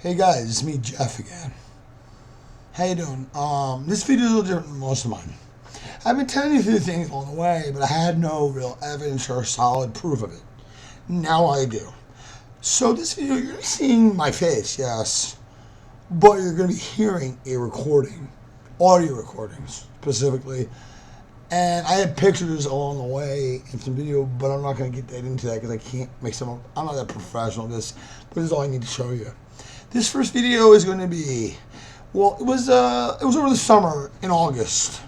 Hey guys, it's me Jeff again. How you doing? This video is a little different than most of mine. I've been telling you a few things along the way, but I had no real evidence or solid proof of it. Now I do. So this video, you're seeing my face, yes, but you're going to be hearing a recording, audio recordings specifically. And I have pictures along the way and some video, but I'm not going to get into that because I can't make some up. I'm not that professional at this, but this is all I need to show you. This first video is going to be, well, it was over the summer in August.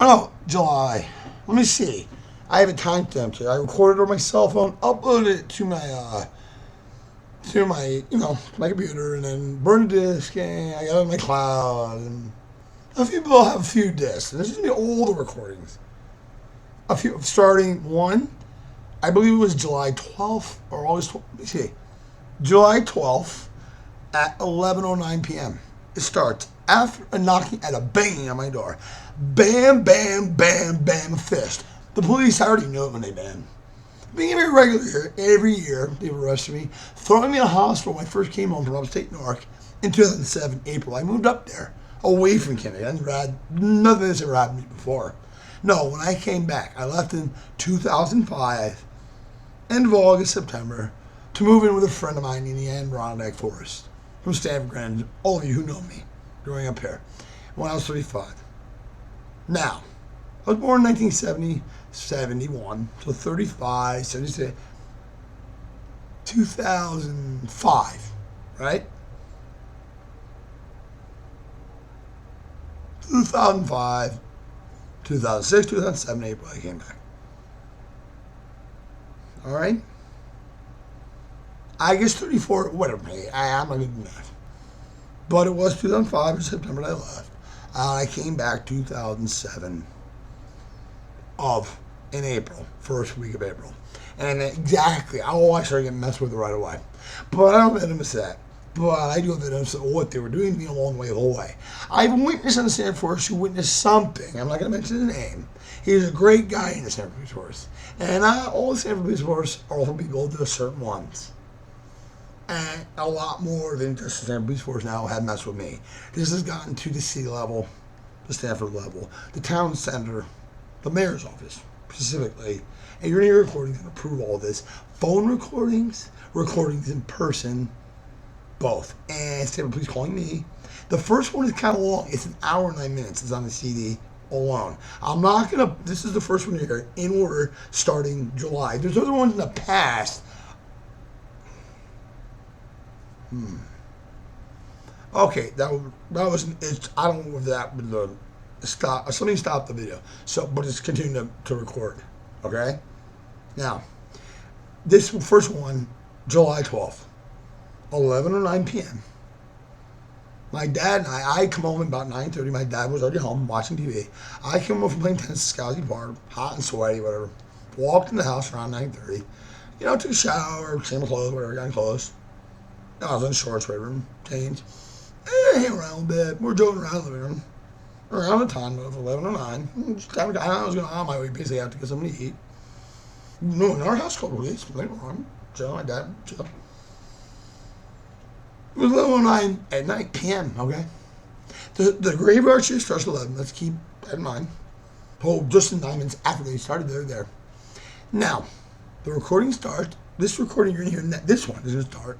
Oh no, July. Let me see. I have a timestamp here. I recorded it on my cell phone, uploaded it to my my computer, and then burned a disk, and I got it on my cloud. And a few people have a few disks. And this is gonna be older recordings. A few, starting one, I believe it was July 12th or August 12th. Let me see. July 12th at 11:09 p.m. It starts after a knocking at a banging on my door. Bam, bam, bam, bam, a fist. The police already know it when they bam. Being very regular here, every year they arrested me, throwing me in a hospital when I first came home from upstate New York in 2007, April. I moved up there, away from Canada. None of this ever happened to me before. No, when I came back, I left in 2005, end of August, September, to move in with a friend of mine in the Adirondack Forest from STAMFORD, Grand. All of you who know me growing up here when I was 35. Now, I was born in 1970, 71, so 35, 76, 2005, right? 2005, 2006, 2007, April, I came back. All right? I guess 34, whatever, I'm not good enough. But it was 2005 in September that I left. I came back 2007 in April, first week of April. And exactly, I started getting messed with right away. But I don't have evidence of that. But I do have evidence of what they were doing to me along the way, the whole way. I have a witness on the Stanford Force who witnessed something. I'm not going to mention his name. He's a great guy in the Stanford Police Force. And all the Stanford Police Force are all people do certain ones. And a lot more than just the Stanford Police Force now have messed with me. This has gotten to the city level, the Stanford level, the town center, the mayor's office specifically. And you're going to hear recordings that prove all this. Phone recordings, recordings in person, both. And Stanford Police calling me. The first one is kind of long. It's an hour and 9 minutes. It's on the CD alone. I'm not going to, this is the first one here in order starting July. There's other ones in the past. Okay, that was. I don't know if that would stop. Somebody stopped the video. So, but it's continuing to record. Okay. Now, this first one, July 12th, 11:09 p.m. My dad and I come home about 9:30. My dad was already home watching TV. I came home from playing tennis at Scouty Park, hot and sweaty, whatever. Walked in the house around 9:30. Took a shower, changed my clothes, whatever, got clothes. I was in shorts, whatever, changed. Hang around a bit. We're joking around in the living room. Around the time of 11:09. Just kind of, I was going on my way, basically, out to get something to eat. No, in our house called police. Later on, chill, my dad, chill. It was 11:09 at night, p.m., okay? The graveyard shift starts at 11. Let's keep that in mind. Oh, just in 9 minutes after they started, they're there. Now, the recording starts. This recording you're going to hear, this one is going to start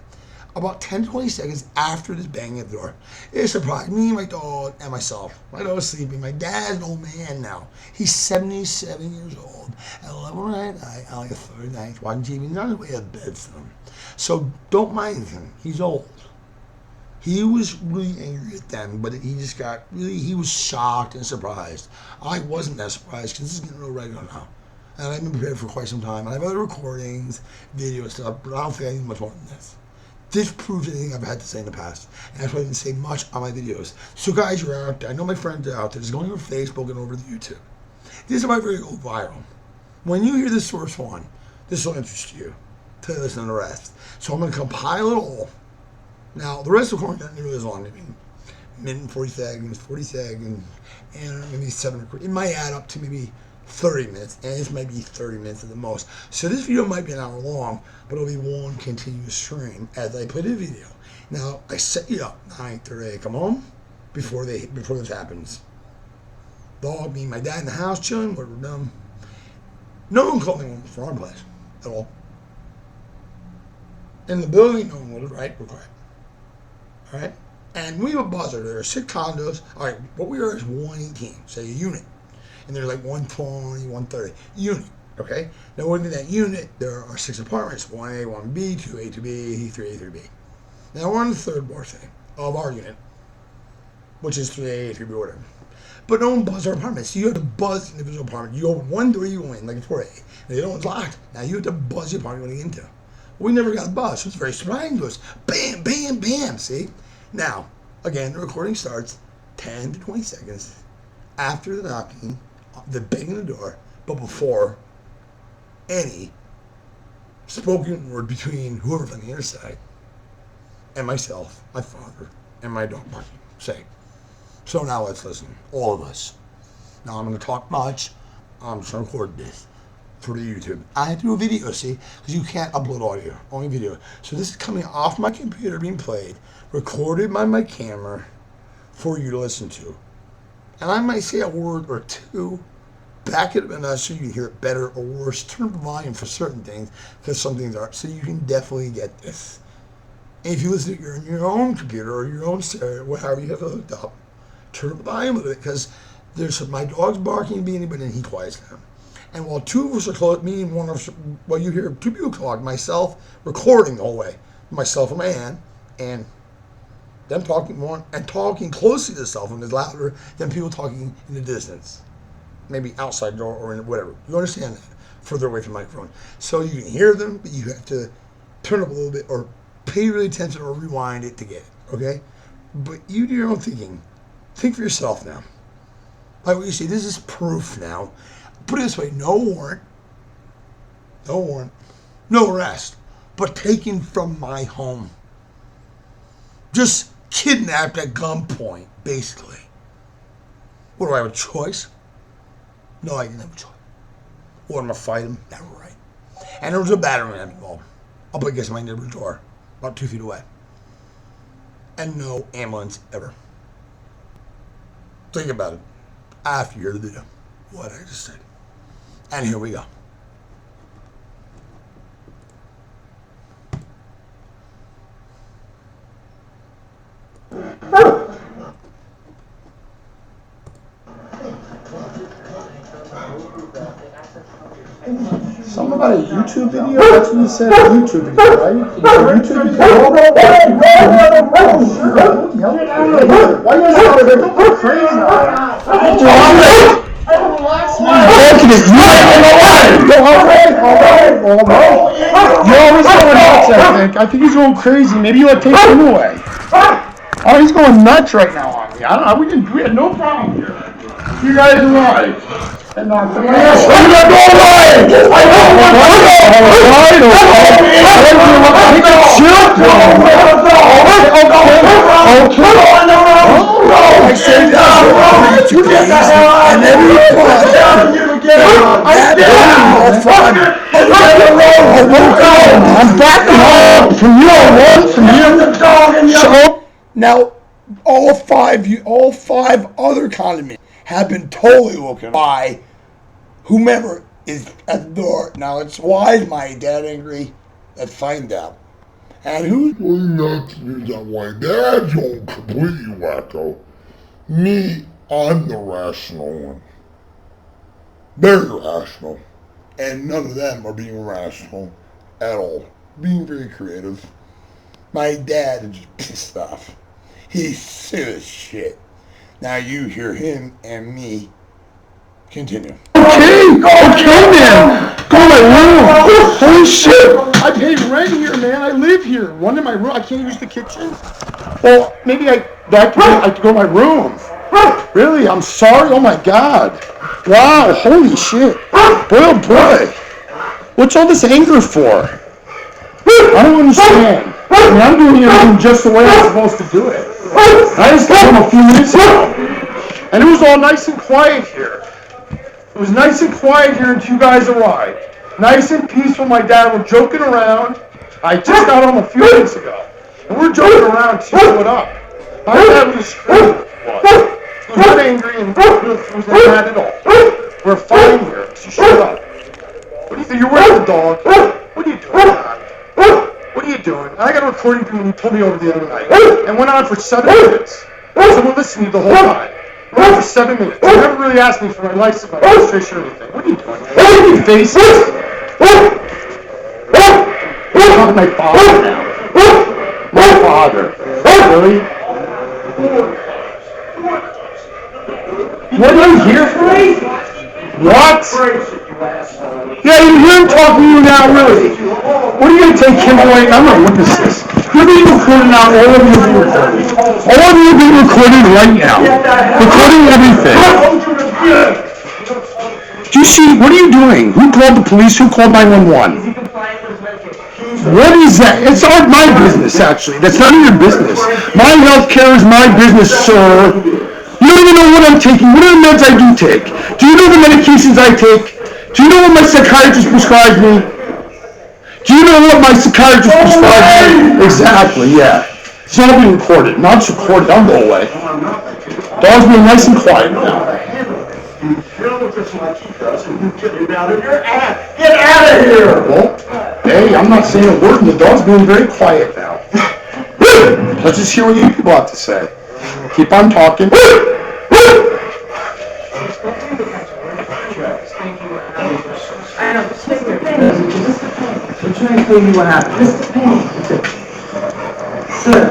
about 10-20 seconds after this banging at the door. It surprised me, my dog, and myself. My dog was sleeping. My dad's an old man now. He's 77 years old. At 11 at night, on like a Thursday night, watching TV. He's on his way to bed from. So don't mind him. He's old. He was really angry at them, but he just got really, he was shocked and surprised. I wasn't that surprised because this is getting real regular now. And I've been prepared for quite some time. And I have other recordings, video stuff, but I don't think I need much more than this. This proves anything I've had to say in the past, and that's why I didn't say much on my videos. So guys, you're out there. I know my friends are out there. It's going over Facebook and over the YouTube. This is my very go viral. When you hear this first one, this will interest you to listen to the rest. So I'm going to compile it all. Now, the rest of the recording isn't really as long. Maybe minute and 40 seconds, and maybe 7. It might add up to maybe 30 minutes, and this might be 30 minutes at the most. So this video might be an hour long, but it'll be one continuous stream as I play the video. Now, I set you up 9:30, come home before this happens. Dog, me and my dad in the house chilling, we're done. No one called me from our place at all. In the building, no one would have, right? We're quiet. All right? And we have a buzzer. There are 6 condos. All right, what we are is 118, say a unit. And there's like 120, 130 unit, okay? Now within that unit, there are 6 apartments, 1A, 1B, 2A, 2B, 3A, 3B. Now we're on the 3rd floor thing of our unit, which is 3A, 3B, whatever. But no one buzzes our apartments. So you have to buzz an individual apartment. You open one door, you go in, like a 4A. And the other one's locked. Now you have to buzz the apartment you're going into. We never got a buzz, so it's very surprising to us. Bam, bam, bam, see? Now, again, the recording starts 10 to 20 seconds after the knocking, the banging the door, but before any spoken word between whoever's on the other side and myself, my father, and my dog barking. Say. So now let's listen, all of us. Now I'm going to talk much. I'm just going to record this for the YouTube. I have to do a video, see, because you can't upload audio, only video. So this is coming off my computer, being played, recorded by my camera for you to listen to. And I might say a word or two, back it up enough so you can hear it better or worse. Turn the volume for certain things, because some things aren't. So you can definitely get this. And if you listen to it on your own computer or your own stereo, whatever you have it hooked up, turn up the volume of it, because there's my dog's barking and being, but then he quiets down. And while 2 of us are close, me and one of us, well, you hear 2 people talk, myself recording the whole way, myself and my aunt, and them talking more, and talking closely to the cell phone is louder than people talking in the distance. Maybe outside the door or in whatever. You understand that? Further away from the microphone. So you can hear them, but you have to turn up a little bit or pay really attention or rewind it to get it, okay? But you do your own thinking. Think for yourself now. Like what you see, this is proof now. Put it this way, no warrant, no arrest, but taken from my home. Just kidnapped at gunpoint, basically. What, do I have a choice? No, I didn't have a choice. What, am I going to fight him? Never, right. And there was a battery ram involved up against my neighbor's door, about 2 feet away. And no ambulance ever. Think about it after you hear the video, what I just said. And here we go. Something about a YouTube video? That's what you said, a YouTube video, right? A YouTube video? Why are you guys out there going crazy? You're always going nuts, I think he's going crazy. Maybe you want to take him away. Oh, he's going nuts right now on me. I don't know. We had no problem here. You guys are right. And not the I'm backing up from you, Now, all five other condominiums have been totally woken by whomever is at the door. Now, why is my dad angry? Let's find out. And who's not that way? Dad's going completely wacko. Me, I'm the rational one. They're irrational. And none of them are being rational at all. Being very creative. My dad is just pissed off. He's sick as shit. Now you hear him and me continue. Okay, man. Go to my room. Holy shit. I pay rent here, man. I live here. One in my room. I can't use the kitchen. Well, maybe I have to go to my room. Really? I'm sorry? Oh my God. Wow, holy shit. Boy, oh boy. What's all this anger for? I don't understand. I mean, I'm doing everything just the way I'm supposed to do it. I just got home a few minutes ago, and it was all nice and quiet here. It was nice and quiet here until you guys arrived. Nice and peaceful. My dad were joking around. I just got home a few minutes ago. And we're joking around to see what up. My dad was screaming. He was not angry and he was not mad at all. We're fine here, so shut up. What do you think? You're wearing the dog. What are you doing, Dad? What are you doing? And I got a recording from when you pulled me over the other night. And went on for 7 minutes. Someone listened to me the whole time. Went on for 7 minutes. You never really asked me for my license, my registration, or anything. What are you doing? What are you facing? You're talking to my father now. My father. Really? What are you here for? What? Yeah, you hear him talking to you now, really. What are you going to take him away? I'm going to witness this. You're being recorded now. All of you are being recorded. All of you are being recorded right now. Recording everything. Do you see? What are you doing? Who called the police? Who called 911? What is that? It's not my business, actually. That's none of your business. My health care is my business, sir. You don't even know what I'm taking. What are the meds I do take? Do you know the medications I take? Do you know what my psychiatrist prescribed me? Do you know what my psychiatrist prescribed me? Exactly, yeah. It's all being recorded. Now it's recorded. I'll go away. Dog's being nice and quiet now. Get out of here! Well, hey, I'm not saying a word, and the dog's being very quiet now. Let's just hear what you people have to say. Keep on talking. I'm trying to tell you what happened. This is the pain. Sir.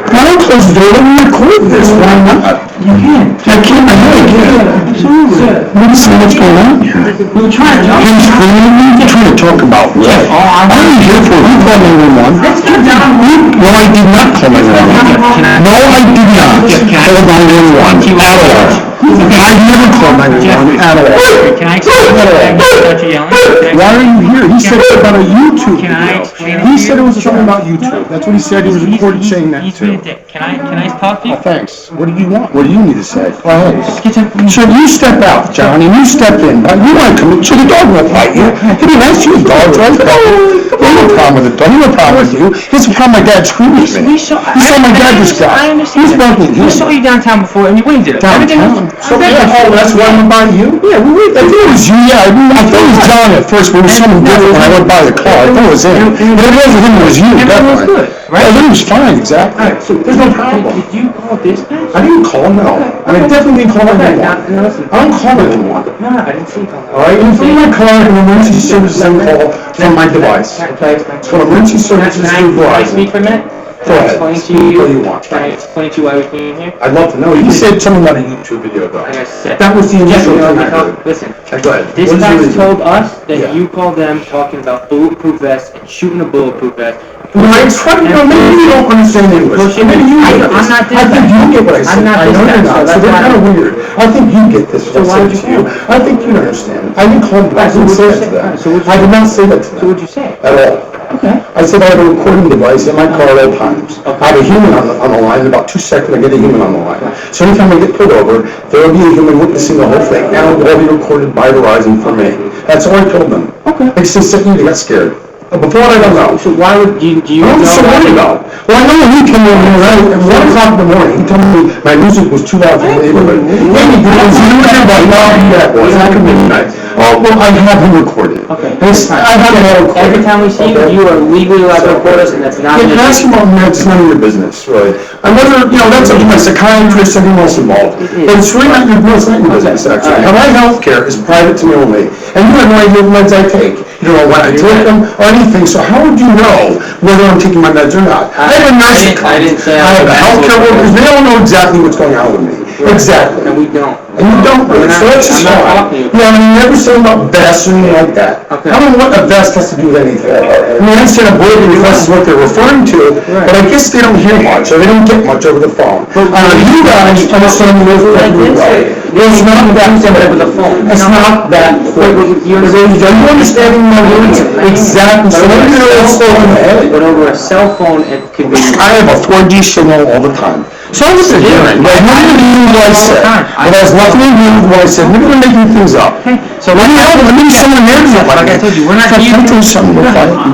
Why don't close the door? Let me record this. Why not? You can. I can't. I know I can. Absolutely. Let me see what's going on here. We're trying to talk. You're trying to talk about what? I'm here for you. Call 911. Let's get down. No, I did not call 911. No, I did not call 911 at all. I've never called 911 at all. Can I explain without you yelling? Why are you here? He said it was about a YouTube Can I video. explain it He to said you? it was something about YouTube. That's what he said. He was recorded saying that He's too. being a dick. Can I talk to you? Oh, thanks. What do you want? What do you need to say? Go ahead. Get some. So you step out, John, and you step in. You want to come in, so the dog won't bite you. He'd be nice to you, dog, right? Oh, no problem with the dog. No problem with you. It's the problem my dad screamed at me. You saw my dad just got. I understand. He's bugging We you. saw you downtown before, and you went and did it. Downtown? So, oh, that's why I'm by you? Yeah, I thought it was you. Yeah, I thought it was John at first, but it was someone different when I went by the car. I thought it was him. But it wasn't him, it was you, definitely. Right? Yeah, it was fine, exactly. Alright, so there's no problem. Did you call dispatch? I didn't call, no. I definitely didn't call 911. No, listen. I don't call 911. No, I didn't see you call. All right, in front of my car, an emergency services and call from my device. It's called emergency services through Can I Verizon. speak for a minute? Go Can I ahead. explain to What you? do you want? Can I explain to you why we came here? I'd love to know. You said something about a YouTube video, though. Like I said. That was the initial thing I heard. Listen. Go ahead. Dispatch told us that Yeah. you called them talking about bulletproof vests and shooting a bulletproof vest. Well, I tried to, maybe you don't understand English. Maybe you get this. I'm not I think you get what I said. I'm not I know you're not. dispatch, So so they're that's kind of why- weird. I think you get this. So why would you to you? I think you understand. I didn't call them. I didn't say that to them. So what'd you I did not say that to So them what'd you say? at all. Okay. I said I have a recording device in my car at all times. I have a human on the line. In about 2 seconds, I get a human on the line. So anytime I get pulled over, there will be a human witnessing the whole thing. And it will all be recorded by Verizon for me. That's all I told them. Okay. They just said they got scared. Before I don't know. So why would you, do you I'm know so worried about. Well, I know when he came in here at 1 o'clock in the morning, he told me my music was too loud for the neighborhood. Yeah, he was everybody, no, that was after midnight. Oh, well, I have him recorded. Okay. I have him all recorded. Every time we see you, Okay. you are legally allowed to record us, and that's not. Yeah, ask him about meds, it's none of your business, really. And whether, that's up to my psychiatrist, everyone else involved. But it's really not your business, actually. Now, my health care is private to me only, and you have no idea what meds I take. You don't know when I take them or anything, so how would you know whether I'm taking my meds or not? I have a nurse that I didn't comes. say I have a healthcare workers, they don't know exactly what's going on with me. Exactly. And we don't. And you don't really, so that's just I'm not fine. talking to you. Yeah, I mean, you never said about vests or anything like that. Okay. I don't know what a vest has to do with anything. I mean, I understand a bulletproof vest is what they're referring to, but I guess they don't hear much, or they don't get much over the phone. You guys understand the rules perfectly well. It's not that over the phone. It's not that quick. You're understanding my words? Exactly. So let me know what's still in my head. But over a cell phone, it could be. I have a 4G signal all the time. So I was hearing, like, nothing to do with what I said. But it has nothing to do with what I said. Maybe they're making things up. So let me someone there do it. Like I told you, we're not here. I'll tell you something real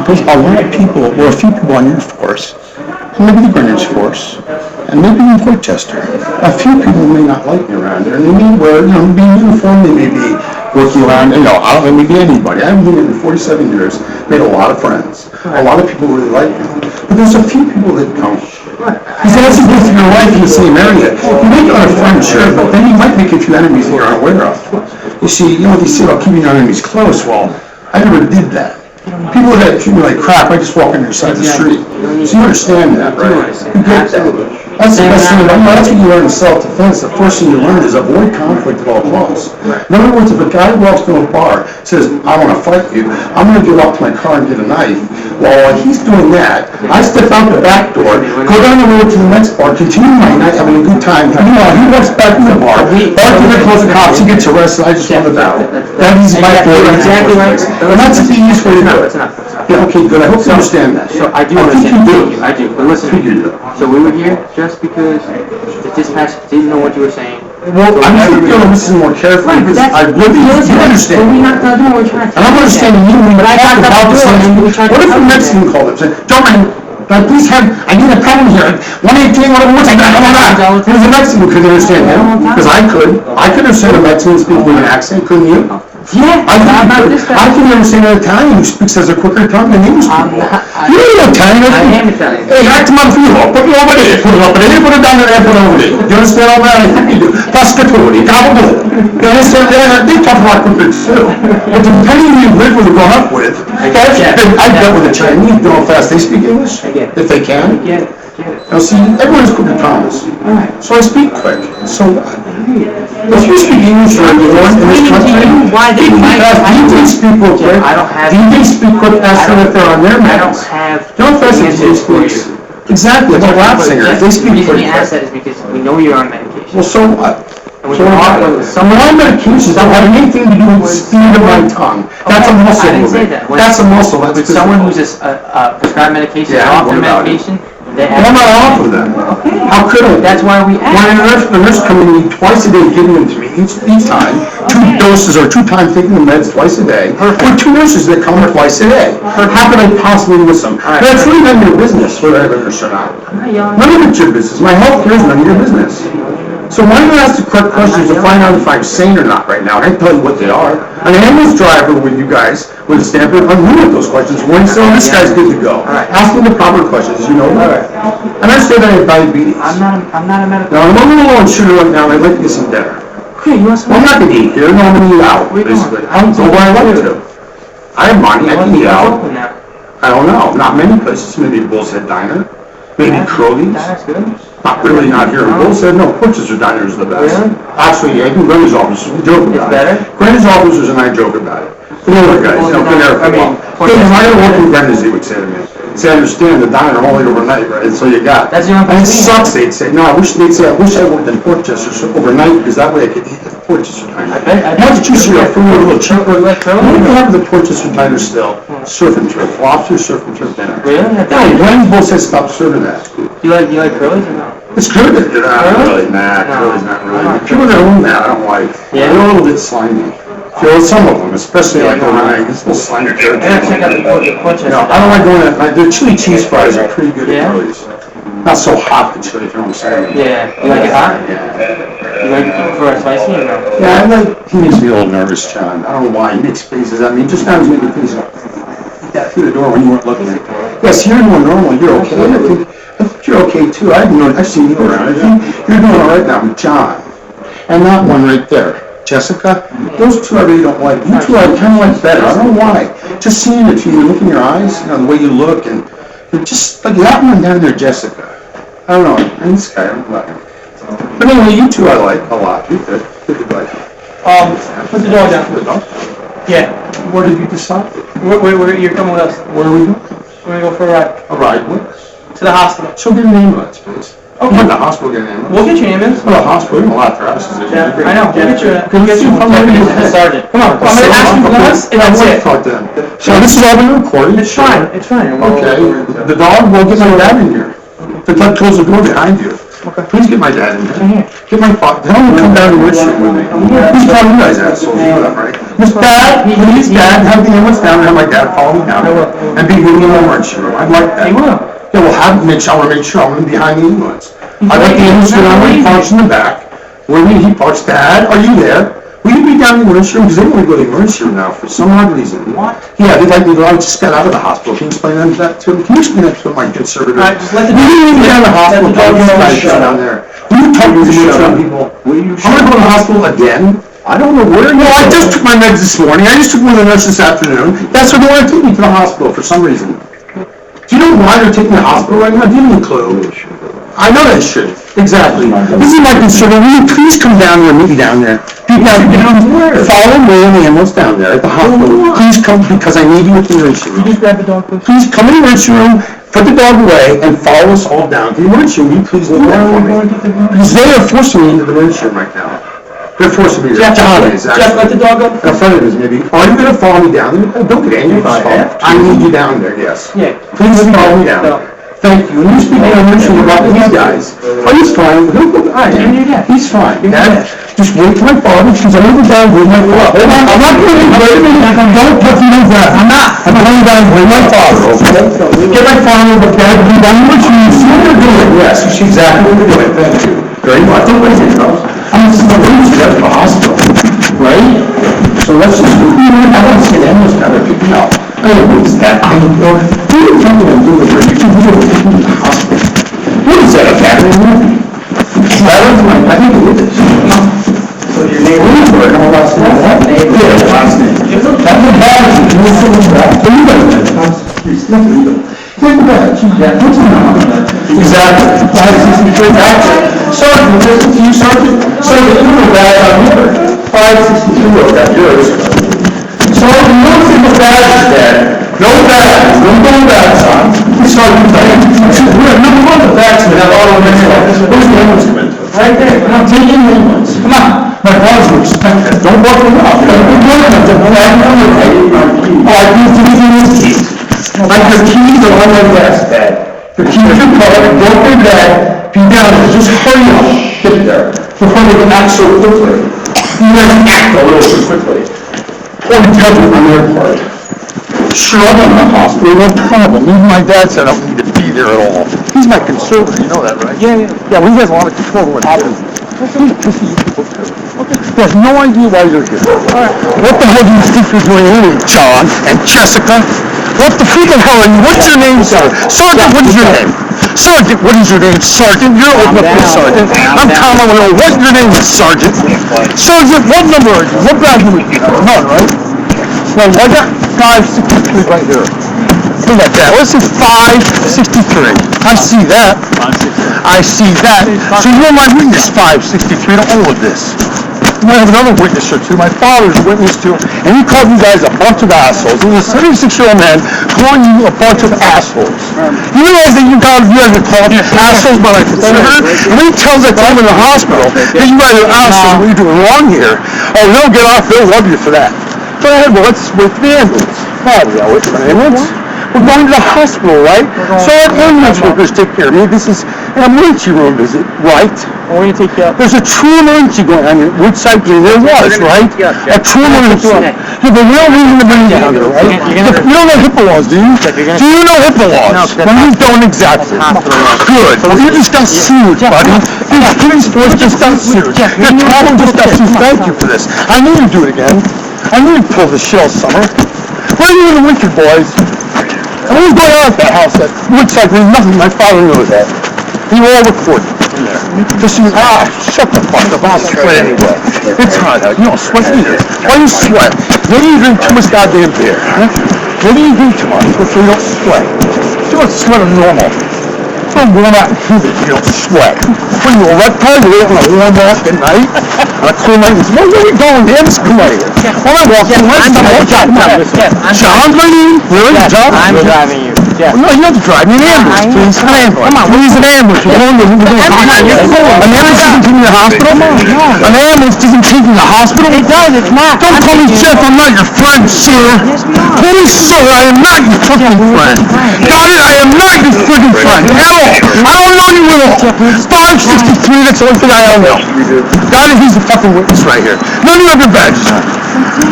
quick. A lot of people, or a few people on your force, and maybe the Greenwich force, and maybe in Portchester, a few people may not like me around there, and they may wear, be uniform, they may be working around, I don't know, maybe anybody. I've been here for 47 years, made a lot of friends. A lot of people really like me. But there's a few people that don't. Because that's the with your life in the same area. You make other friends, sure, but then you might make a few enemies that you're unaware of. You see, they say about keeping your enemies close. Well, I never did that. People that treat me like crap, I just walk on their side of the street. So you understand that, right? You get that. That's the best thing. That's what you learn in self-defense. The first thing you learn is avoid conflict at all costs. In other words, if a guy walks into a bar, says, I want to fight you, I'm going to get up to my car and get a knife. Well, while he's doing that, I step out the back door, go down the road to the next bar, continue my night having a good time. Meanwhile, he walks back in the bar, barking at the cops, he gets arrested, I just won the battle. That is my point. Exactly right. And that's the easiest way to do it. Yeah, okay, good. I hope you understand that. So I do understand. You do. I do. But listen, so we were here just because the dispatch didn't know what you were saying. Well, I'm just going to listen more carefully because I really understand. But we're not going to do what we're trying to do. And I'm understanding you when I talk about this. What if a Mexican called up and said, John, please I need a pen here. 118, whatever, what's I got? It was a Mexican, could understand him. Because I could. I could understand a Mexican speaking with an accent, couldn't you? Yeah, I can understand an Italian who speaks as a quicker tongue than English people. You know Italian. I am Italian. Hey, act my figlio, put it over there, put it down there, put it over there. Do you understand all that? I think you do. Pascatori, cavolo. You understand that? They talk about quicker too. But depending on who you live with or grown up with, I've dealt with the Chinese, you know how fast they speak English? If they can. Now see, everyone's quick to promise. So I speak quick. So what? If you speak English or anyone in this country, they speak quick. They speak quick faster if they're on their meds. You know how fast they speak? Exactly, like a rap singer. They speak The reason we quick. ask that is because we know you're on medication. Well, so what? My medications don't have anything to do with the speed of my tongue. That's a muscle. I didn't say that. That's a muscle. That's with someone who's prescribed medication, off their medication, they have. I'm not off of them. Okay. How could I? That's why we ask. When the nurse coming to me twice a day, giving them to me each time, 2 doses or 2 times taking the meds twice a day, or 2 nurses that come twice a day. How could I possibly miss them? That's really none of your business whether I have a nurse or not. None of it's your business. My health care is none of your business. So why don't you ask the correct questions to find out if I'm sane or not right now? I can tell you what they are. An ambulance driver with you guys, with Stanford, I'm new at those questions. When you say, this guy's good to go. Ask me the proper questions, you know. And I say that I have diabetes. I'm not a medical. Now, I'm a little low on sugar right now, and I'd like to get some dinner. Okay, you want some? Well, I'm not going to eat here. No, I'm going to eat out, basically. I don't go where I like to. I have money. I can eat out. I don't know. Not many places. Maybe Bull's Head Diner. Maybe Crowley's. That's good. Not really, not here in Bull's Head. No, Portchester Diner is the best. Really? Actually, I think Granny's office, we joke about it. It's better? Granny's officers and I joke about it. The other guys, been there for a while. If I didn't work in Granny's, they would say to me, I understand the diner only overnight, right? And so you got. That's the only And it place. sucks, they'd say. No, I wish I worked in Portchester overnight, because that way I could eat at the Portchester Diner. Much juicier, food, a little cheaper. You like Curly? What do you have at the Portchester Diner still? Surf and turf, lobster, surf and turf dinner. Really? Yeah, Granny's both said stop serving that. You like Curly's or no? It's good, but not really. Nah, Curly's not really. People that own that, I don't like. Yeah? They're a little bit slimy. Some of them, especially like overnight, it's a little slimy. I gotta check out the Portchester. No, I don't like going that. The chili cheese fries are pretty good Yeah? at Curly's. Not so hot, the chili, if you know what I'm saying. Yeah. You like it hot? Yeah. You like it for a spicy or no? Yeah, he makes me a little nervous, John. I don't know why. He makes faces at me. Just now he's making faces through the door when you weren't looking. Yes, you're more normal. You're okay. I think you're okay too. I've seen you around. I think you're doing all right now with John. And that one right there. Jessica, those two I really don't like. You two I kind of like better. I don't know why. Just seeing it to you, look in your eyes, the way you look, and just like that one down there, Jessica. I don't know. And this guy, I don't like him. But anyway, you two I like a lot. You're good. Good guy. Put the dog down. Yeah. Where did you decide? Where you're coming with us. Where are we going? We're gonna go for a ride. A ride with us. To the hospital. So give me a name of that, please. I'm at the hospital getting an ambulance. We'll get you an ambulance. Well, the hospital, we have a lot of paralysis. Yeah, I know. We'll get you a. Can you see if I'm ready to hit? Sergeant. Come on. I'm gonna ask you once, and that's it. So this is all been recorded? It's fine. It's fine. Okay, the dog will get my dad in here. The dog close the door behind you. Okay. Please get my dad in here. Get my father. Tell him to come down to Richmond with me. Who's calling you guys assholes? You know that, right? Miss Dad, please, Dad, have the ambulance down and have my dad follow me down. And be with me in the emergency room. I'd like that. He will. Yeah, well, I want to make sure I'm behind the ambulance. I'd like the ambulance to go down where he parks in the back. Where he parks. Dad, are you there? Will you be down in the emergency room? Because they don't want to go to the emergency room now for some odd reason. What? Yeah, they'd like me to go. I just got out of the hospital. Can you explain that to him? Can you explain that to him, my conservative? All right, just let the You didn't even get out of the hospital. let the dog know. Shut down there. Will you talk to me some people? I'm gonna go to the hospital again. I don't know where. No, I just took my meds this morning. I just took one of the nurses this afternoon. That's why they want to take me to the hospital for some reason. Do you know why they're taking me to the hospital right now? Do you have any clue? I know they should. Exactly. This is my concern. Will you please come down here and meet me down there? Follow me and the ambulance down there at the hospital. Please come because I need you at the emergency room. Just grab the dog, please. Please come in the emergency room, put the dog away, and follow us all down to the emergency room. Will you please do that for me? Because they are forcing me into the emergency room right now. They're forcing me. Jeff, let the dog go. A friend of his, maybe. Are you going to follow me down? Don't get angry. I need you down there, yes. Yeah. Please follow me down. Thank you. And you speak about these guys. Oh, he's fine. He's fine. Dad, just wait till my father, because I'm over down with my father. Hold on. I'm not going to wait a minute. Don't touch me like that. I'm not. I'm going down with my father, okay? Get my father, but Dad, do what you see what you're doing. Yes, you see exactly what you're doing. Thank you. Very much. Don't wait your nose. I'm just going to go to the hospital. Right? So let's just do it. I want to see the ambulance down there. Pick me up. What is that? What are you telling me I'm doing here? You can do it in the hospital. What is that, a battery movie? I think it is. So your name is for it? No last name. Yeah, last name. That's a battery. You're still leaving. Take the back. What's the number? Exactly. 563. Sergeant, listen to you, Sergeant. Sergeant, you were bad on here. 563. That's yours. So you don't think the badge is dead. No badge. No going back, son. Sergeant, we're number one of the bags we have auto next. Where's the ambulance come into? Right there. I'm taking the ambulance. Come on. My boss will respect that. Don't walk them up. I need to give you these keys. Like the keys are on my desk, Dad. The keys are covered. Don't go bad. Be down there. Just hurry up. Get there. Before they act so quickly. You guys act a little too quickly. Or intelligent on their part. Sure, I'm in the hospital, no problem. Even my dad said I don't need to be there at all. He's my conservator, you know that, right? Yeah, well, he has a lot of control over what happens. He's pissing you people too. Okay. He has no idea why you're here. Alright. What the hell do you think you're doing anyway, John and Jessica? What the freaking hell are you? What's your name, sir? Sergeant, what is your name? Sergeant, what is your name? Sergeant, you're open up here, Sergeant. I'm Tom, I want to know what your name is, Sergeant. Sergeant, what number are you? What graduate you have? None, right? Well, I got 563 right here. Look at that. What's this 563? I see that. I see that. So you're my witness 563 to all of this. I have another witness or two. My father's a witness too. And he called you guys a bunch of assholes. He was a 76-year-old man calling you a bunch of assholes. You realize that you guys are called assholes by my conservator? And when he tells that time in the hospital that you guys are assholes, what you're doing wrong here, oh, they'll get off. They'll love you for that. Go ahead, well, let's wait for the ambulance. Oh, yeah, wait for the ambulance. We're going to the hospital, right? So our ambulance workers take care of me. This is an emergency room visit, right? We're going to take care of. There's a true emergency going on here. Woodside Green, there was, right? A true emergency. Yeah, but we don't need to bring you down there, right? You don't know HIPAA laws, do you? Do you know HIPAA laws? No, you don't exactly. Good. Well, you just got sued, buddy. These police force just got sued. Your problem just got sued. Thank you for this. I knew you'd do it again. I knew you'd pull this shit all summer. Where are you in the winter, boys? And what was going on at that house at Woodside Green? Nothing. My father knows that. You all recorded in there. Just so you, shut the fuck up. I'll sweat anyway. It's hot out. You don't sweat either. Why do you sweat? Maybe you drink too much goddamn beer, huh? Maybe you drink too much, so you don't sweat. You don't sweat normal. It's not warm out and humid. You don't sweat. When you're a reptile, you're on a warm walk at night. On a cool night. Where are we going, man? Just come right here. When I walk in, let's come on. John's my name. Really? John? I'm driving you. Yeah. No, you don't have to drive me an ambulance, please. An ambulance. Come on, please, an ambulance. We're going to the hospital. An ambulance doesn't take me to the hospital? An ambulance doesn't take me to the hospital? It does, it's not. Don't call me Jeff, I'm not your friend, sir. Yes, we are. Call me sir, I am not your fucking friend. Got it? I am not your freaking friend. At all. I don't know you at all. 563, that's the only thing I don't know. Got it? He's the fucking witness right here. None of you have your badges.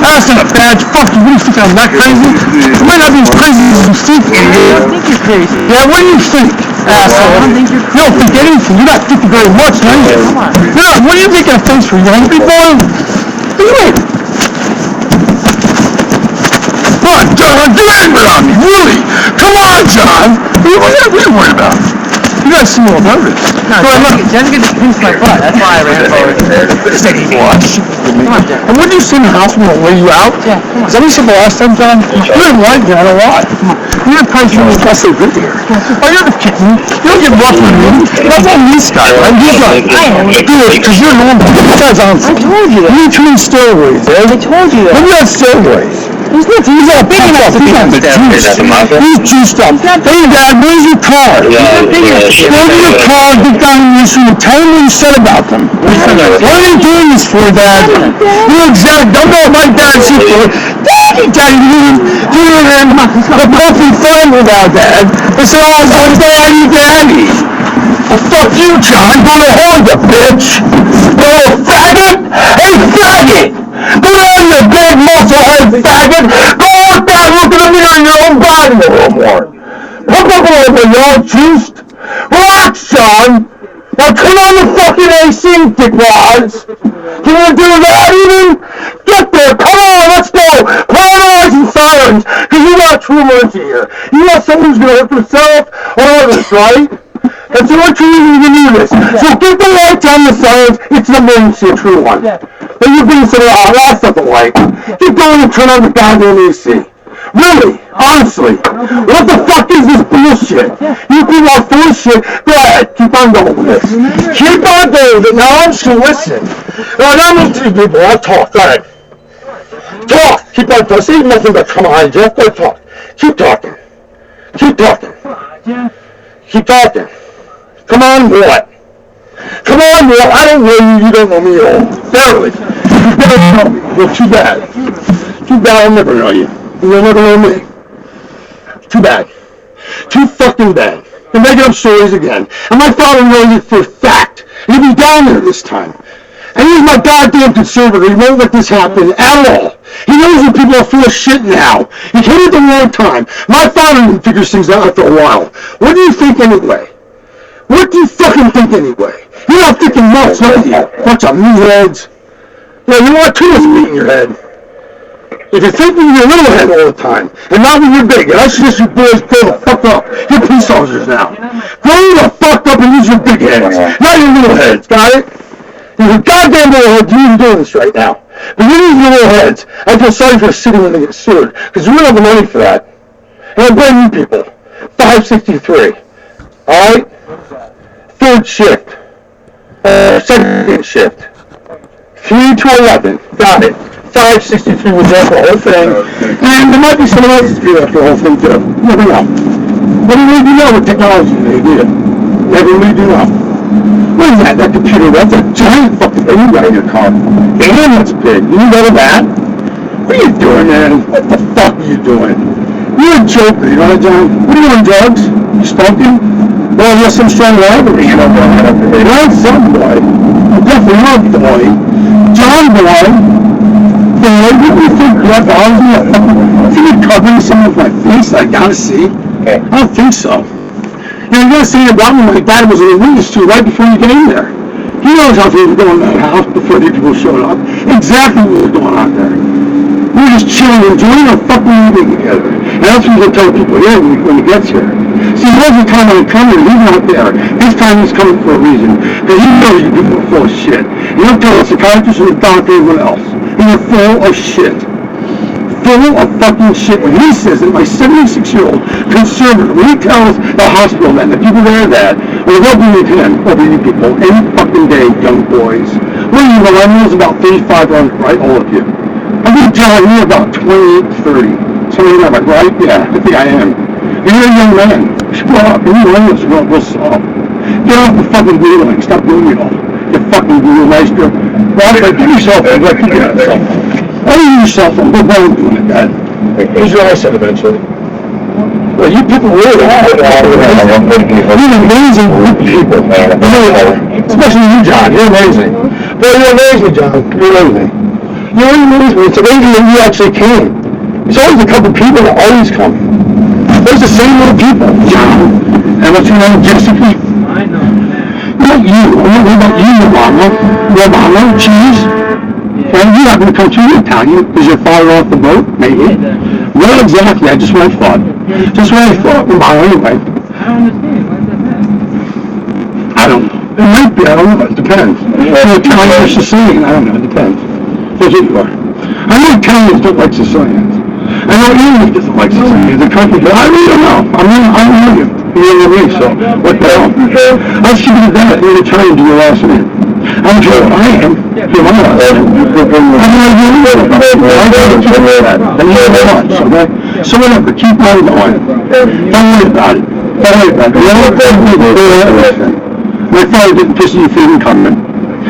That's not a badge. Fuck you. What do you think? I'm that crazy? I might not be as crazy as you think. I don't think you're crazy. Yeah, what do you think, asshole? I don't think you're You don't think anything. You're not thinking very much, are you? Come on. You're not. What are you making a face for? You angry boy? Look at me. Come on, John. Get angry on me. Really? Come on, John. What are you worried about? You guys seem a little nervous. No, Jessica just pinched my butt. That's why I ran forward. This ain't even watch. Come on, Jeff. And what did you say in the hospital will lay you out? Yeah, come on. Is that what you said the last time, John? You didn't like me, I don't know why. You're probably feeling like I so good here. Oh, you're the kid. You don't get rough with me. That's not me, Scott, right? He's like, good, because you're normal. You guys on I told you that. You need too many steroids, eh? I told you that. Maybe that's steroids. He's all big enough to be on the juice. He's juiced up. Hey, Dad, where's your car? Go to your car, get down in this room, and tell him what you said about them. What are you doing this for, Dad? You exactly don't know what my dad's here for. Daddy, the puppy family now, Dad. They say, oh, so Daddy. Well, fuck you, John. Go to hell, you bitch. You little faggot. Hey, faggot. Go down, you big muscle-head faggot. Go out there and look in the mirror in your own body a little more. Look up a little bit, you're all juiced. Relax, John. Now turn on the fucking AC, dickwads. Can you do that even? Get there. Come on, let's go. Put on the lights and sirens, because you got true emergency here. You got someone who's going to hurt themselves or others, right? That's the only reason you can do this. So get the lights on the sirens. It's an emergency, a true one. Then you bring some of the last of the light. Get going and turn on the goddamn AC. Really? Honestly? What the fuck is this bullshit? You people are full of shit. Go ahead. Keep on going with this. Keep on going with it. Now I'm just going to listen. Now I'm going to you people. I'll talk. Go ahead. Talk. Keep on talking. Say nothing but come on, Jeff. Go talk. Keep talking. Keep talking. Keep talking. Come on, what? Come on, what? I don't know you. You don't know me at all. Barely. You better know me. Well, too bad. Too bad I'll never know you. You'll never know me. Too bad. Too fucking bad. You're making up stories again. And my father knows it for a fact. He'll be down there this time. And he's my goddamn conservator. He won't let this happen at all. He knows that people are full of shit now. He came at the wrong time. My father figures things out after a while. What do you think anyway? What do you fucking think anyway? You're not thinking much, are you? Bunch of meatheads. Yeah, you want too much meat in your head. If you're thinking in your little head all the time, and not when you're big, and I suggest you boys grow the fuck up. You're police officers now. Grow the fuck up and use your big heads, not your little heads, got it? You're goddamn little heads, you're doing this right now. But you use your little heads, I feel sorry for the city when they get sued, because we don't have the money for that. And I blame you people. 563. Alright? Third shift. Second shift. 3 to 11. Got it. 563 was there for the whole thing. And there might be someone else's view after the whole thing too. You never know. What do you really do know with technology today, do you? Never really do know. What is that? That computer, that's a giant fucking thing you got in your car. Damn, that's big. You know that? What are you doing, man? What the fuck are you doing? You're a joker, you know that, John? What are you doing, drugs? You smoking? Well, you're some strong rivalry, you know, you're not some boy. I'm definitely not boy. John boy. Boy, what do you think that bothers me? I think you're covering some of my face that I gotta see. I don't think so. You know, you're gonna say about me, my dad was in the witness to right before you came there. He knows how things were going in that house before the people showed up. Exactly what was going on there. We were just chilling, enjoying our fucking evening together. And that's what he's gonna tell people here when he gets here. See, he knows the time when he comes here, he's not there. This time he's coming for a reason. Because he knows you people are full of shit. And he'll tell the psychiatrist and the doctor and everyone else. And you're full of shit. Full of fucking shit. When he says that my 76-year-old conservative, when he tells the hospital men, the people there that, well, they'll believe him over you people any fucking day, young boys. What do you know? I know about 3,500, right? All of you. I think, John, you're about 28, 30. Something like that, right? Yeah, I think I am. You're a young man. You should grow up. You know this world will solve. Get off the fucking Googling. Stop doing it all. You fucking Google nice girl. Well, give yourself a like you get yourself. Why do you use yourself a good one doing it, Dad? Here's what I said eventually. Well, you people really are. You're amazing people, man. Especially you, John. You're amazing. Well, you amaze me, John. You're amazing. You amaze me. It's amazing that you actually came. There's always a couple people that always come. There's the same little people, John. And what's your name, Jessica? I know. Not you. What about you, Romano? Cheese? Well, you're not going to come to me, Italian. Is your father off the boat? Maybe. Well, exactly. That's just what I thought. Just what I thought, Romano, anyway. I don't understand. Why is that bad? I don't know. It might be. I don't know. It depends. You're Italian or Sicilian. I don't know. It depends. That's what you are. I know Italians don't like Sicilians. I know English doesn't like Sicilians. The country, but I really don't know. I don't know you. You know me, so what the hell? I'll see you that. You're Italian to your last name. I'm sure I am. You're my last name. I'm not even Then you know what, okay? So whatever, keep on going. Don't worry about it. Don't worry about it. My father didn't piss you if he didn't come in.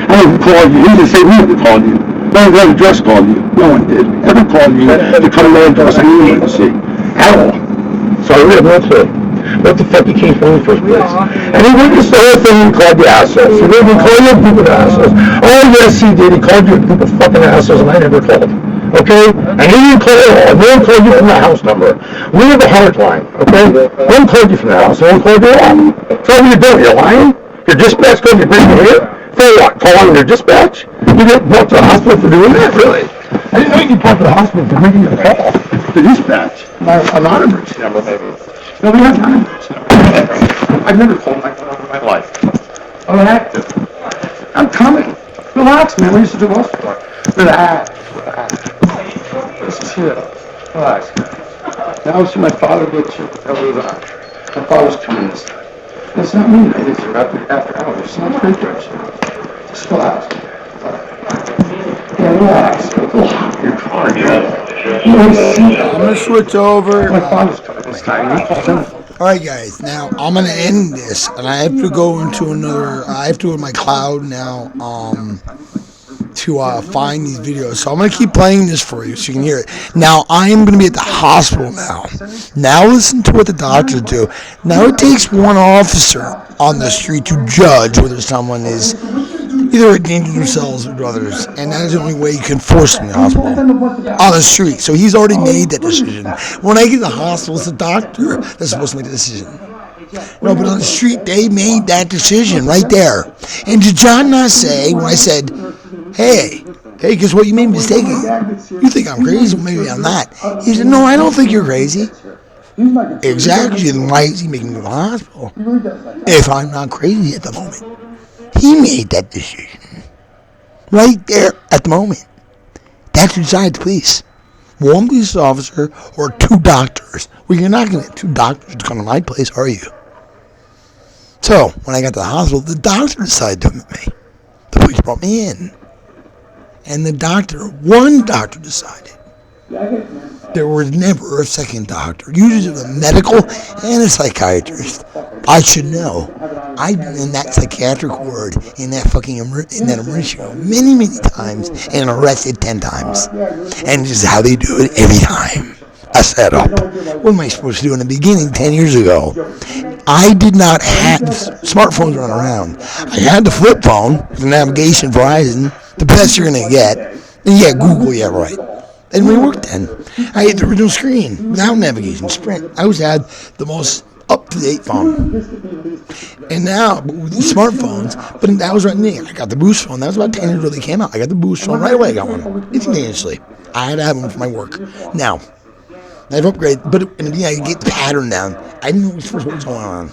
I never called you. He didn't say we never called you. No one ever just called you. No one did. Ever called you to come to address I knew you to see. At all. So I really don't say. What the fuck you came from in the first place? And he witnessed the whole thing and called you assholes. He didn't call you a group of assholes. Oh yes he did. He called you a group of fucking assholes and I never called. Okay? And he didn't call at all. No one called you from the house number. We have a hard line. Okay? No one called you from the house. No one called you at all. So what are you doing? You're lying? Your dispatch called you bring you here? For what? Calling your dispatch? You get brought to the hospital for doing that? Really? I didn't know you get brought to the hospital for making a call. The dispatch. A non-emergency number maybe. No, we have non-emergency number. I've never called my phone in my life. I'm active. I'm coming. Relax, man. We used to do most of it. Relax. Just chill. Relax. Now see my father gets you. My father's coming this time. That's not me. I did after hours. It's not great direction. Just relax. Yeah, relax. Your car, you don't see that. I'm gonna switch over. My father's coming this time. Alright guys, now I'm gonna end this and I have to go into another I have to go to my cloud now to find these videos. So I'm gonna keep playing this for you so you can hear it. Now I am gonna be at the hospital now. Now listen to what the doctors do. Now it takes one officer on the street to judge whether someone is either a danger to themselves or to others, and that is the only way you can force them in the hospital on the street. So he's already made that decision. When I get to the hospital, it's the doctor that's supposed to make the decision. No, but on the street, they made that decision right there. And did John not say, when I said, hey, guess what, you made a mistake. You think I'm crazy? Well, maybe I'm not. He said, no, I don't think you're crazy. Exactly, then why is he making me go to the hospital if I'm not crazy at the moment? He made that decision right there at the moment. That's inside the police. One police officer or two doctors. Well, you're not going to get two doctors to come to my place, are you? So, when I got to the hospital, the doctor decided to admit me. The police brought me in. And one doctor decided. There was never a second doctor. Usually a medical and a psychiatrist. I should know. I've been in that psychiatric ward in that fucking emergency room many times and arrested 10 times. And this is how they do it every time. A setup. What am I supposed to do in the beginning 10 years ago? I did not have smartphones running around. I had the flip phone, the navigation Verizon, the best you're going to get. And yeah, Google, yeah, right. It didn't work then. I had the original screen without navigation, Sprint. I always had the most up-to-date phone. And now, with these smartphones, but that was right there. I got the Boost phone. That was about 10 years ago they came out. I got the Boost phone right away. I got one instantaneously. I had to have one for my work. Now, I've upgraded, but in the beginning, I could get the pattern down. I didn't know what was going on.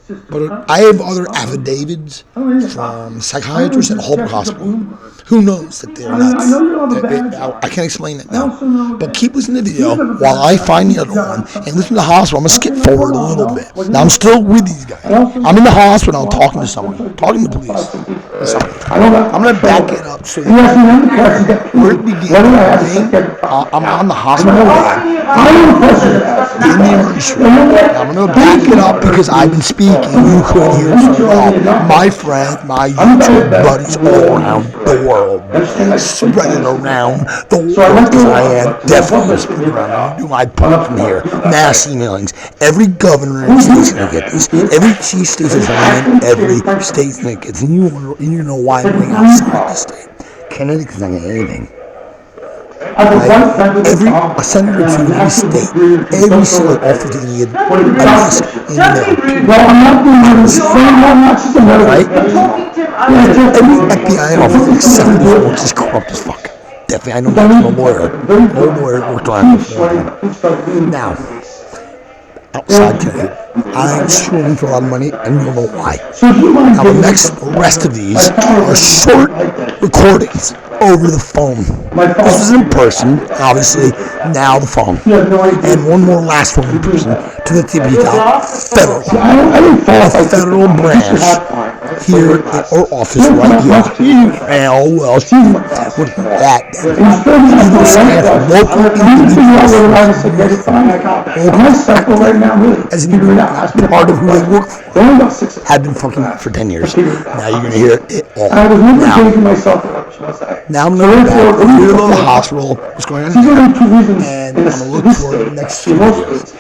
But I have other affidavits from psychiatrists at Holbrook Hospital who knows that they're nuts. I can't explain it now. But keep listening to the video while I find the other one and listen to the hospital. I'm going to skip forward a little bit. Now, I'm still with these guys. I'm in the hospital talking to someone, talking to the police. I'm going to back it up so that where it begins. I'm on the hospital bed in the emergency room. I'm going to back it up because I've been speaking. You couldn't hear it so well. My friends, my YouTube buddies all around the world, spread it around the world because I am definitely spread around. I'm do my part from here. Mass emailings. Every governor in the state's going to get this. Every chief state is going to every state's going to get this. And you know why I'm going outside the state. Connecticut's not going to get anything. Every senator to every state, every single office is going to get a desk in there. Right? Every FBI office except for this one is corrupt as fuck. Definitely, I know that from a lawyer. No lawyer worked on it before. Now, outside today, I'm suing for a lot of money, and you'll know why. Now, the rest of these are short recordings over the phone. This was in person, obviously, now the phone. And one more last one in person to the federal. A federal branch here in our office right here. And well, with that, either STAMFORD, local individuals, as an part of who they work for, have been fucking for 10 years. Now you're going to hear it all. Now I'm going to go back to the hospital, what's going on here, and I'm going to look for the next few videos.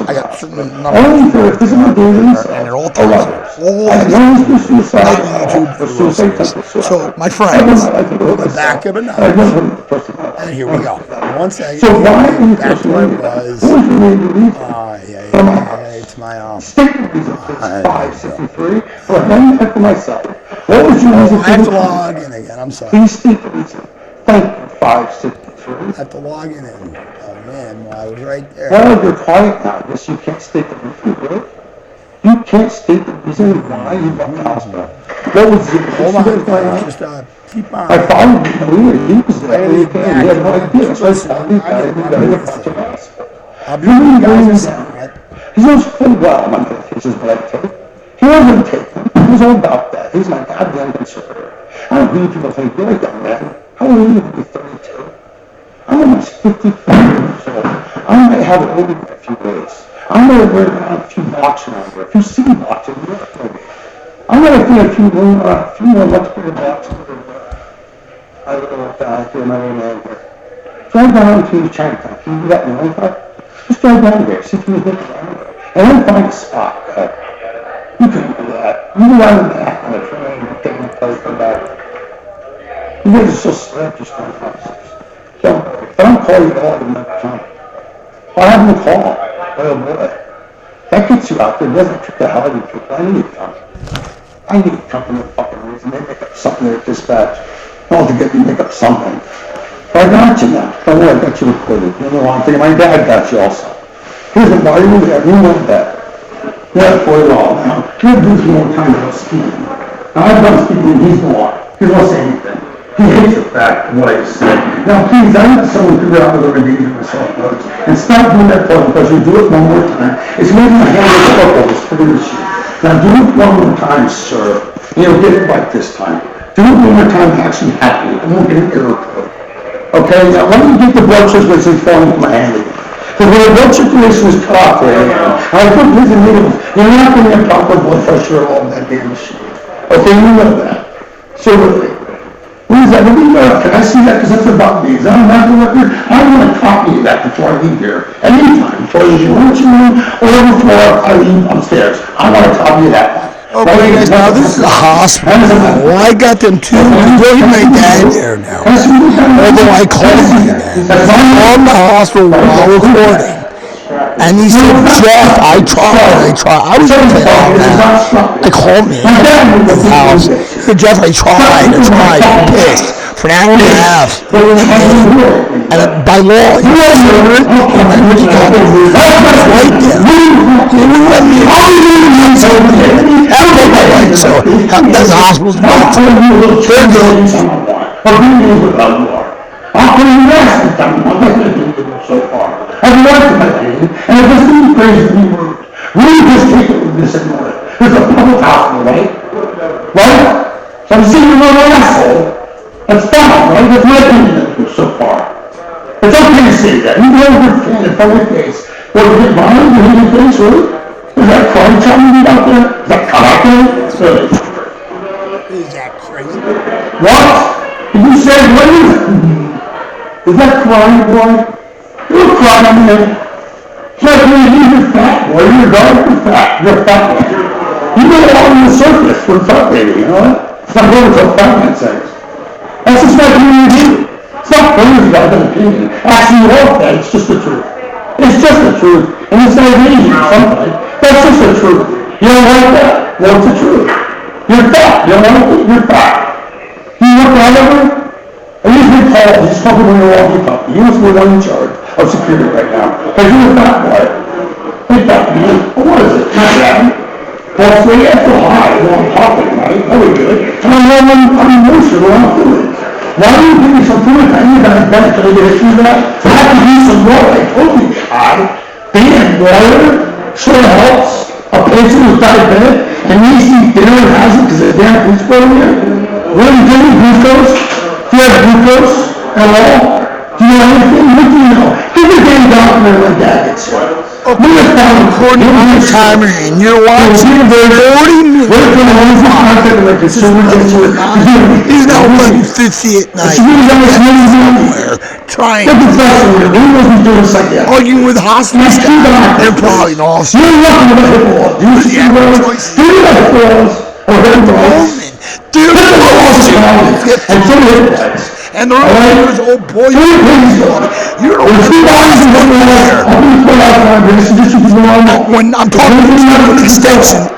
I got certain numbers, and they're all telling me, So, my friends, we're back up another, and here we go. One second, back to where I was. To my I have to log in again. I'm sorry. Please state the reason. Thank you. 563. I have to log in. Oh man, well, I was right there. Well, you're quiet now. Yes, you can't state the reason, really? You can't state the reason why you left the hospital. What was it? Hold on. Just keep on. I followed you. He was there. He had no idea. I'll be with you guys in a second. He knows full well my medications that I take. He wasn't taking them. He was all about that. He's my goddamn conservator. I don't hear people think, really, young man, how old are you to be 32? I'm almost 55 years old. I might have it over in a few days. I'm going to wear around a few watches around here, a few city watches. I'm going to think a few more much bigger watches. I don't know what that I do my own man here. Drive down to Chinatown. Can you do that in one car? Just drive down there, see if you can get around there. And then find a spot. You can do that. You go out in the back on the train and take my place and back. You guys are so slick, just don't have sex. So, if I don't call you all, I'm not coming. I'll have them call. Oh boy. That gets you out there. It doesn't trick the hell out of you people. I need to come. I need to come for no fucking reason. They make up something at dispatch. All to get you make up something. I got you now. Don't worry, I got you recorded. You know what I'm thinking? My dad got you also. Here's the bar, you there, you want that. Yeah, for it all. Now, he'll do some more time about speaking. Now, I've done speaking, he's gone. He won't say anything. He hates the fact of what I just said. Now, please, I'm not someone who figure out whether I'm endanger myself, folks. And stop doing that part because you do it one more time. It's making my hand look purple. It's pretty machine. Now, do it one more time, sir. You'll get it right this time. Do it one more time, actually happy. I won't get an error code. Okay, now let me get the blood circulation form in my hand again. Because when the blood circulation is cut off there, I put prison needles. You're not going to get proper blood pressure all that damn machine. Okay, you know that. So really. What is that? Can I see that? Because that's about me. Is that a medical record? I want a copy of that before I leave here. Anytime. Before I leave the emergency room or before I leave upstairs. I want a copy of that one. Okay, guys, now this is a hospital. Well, I got them too. I'm bringing my dad there now. Although I called my dad. I'm in the hospital while recording. And he said, Jeff, I tried. I was going to tell him that. I called me at his house. He said, Jeff, I tried. I'm pissed. For an hour and a half. And by law, he was over it. And I really got it. Right there. He wouldn't let me. So that's the hospital's I'll fault. tell you a little Fair trade go. anytime I want. I'll bring you over how you are. I'll put you rest anytime I want. That's what I've been doing so far. I've liked my opinion, and if it's being crazy to be rude, really just take it with this ignore it. There's a public hospital, right? Right? So I'm saying you're an asshole. That's fine, right? That's my opinion of you so far. It's okay to say that. You know your fan in front of your face. What, you get violent in your face, really? Is that crime challenge out there? Is that cut out there? Really? Is that crazy? What? Did you say what is it? Is that crime, boy? You're crying, man. It's like you're fat, boy. You're a dog, you're fat. You're a fat man. You go out on the surface for a fat baby, you know what? It's not going to a fat man sex. That's just not community view. It's not crazy about an opinion. Actually, you love that. It's just the truth. It's just the truth. And it's not easy sometimes. That's just the truth. You don't like that? Well, it's the truth. You're fat. You don't like it? You're fat. Do you work out ever? I usually call. He's talking when you're walking up. You must be the one in charge of security right now. Because you're a fat boy. Hey, fat man. Well, what is it? Not that. Well, so you have to hide while I'm talking, right? That would be good. And I'm emotional when I'm feeling. Why do you give me some food? I need that back. Can I get a few of that? I have to use some water. I told you, God. Damn, water sure helps. A patient who's diabetic and needs to eat dinner and has it because there's damn food spoil here. What do you do with glucose? Do you have glucose at all? Do you know anything? What do you know? Give the damn doctor like that gets you. According to your timer, and you're watching 40 minutes. He's now 11:50 at night. Somewhere trying to arguing with hospital staff. They're probably in all and the other oh boy, you're when I'm talking about an extension,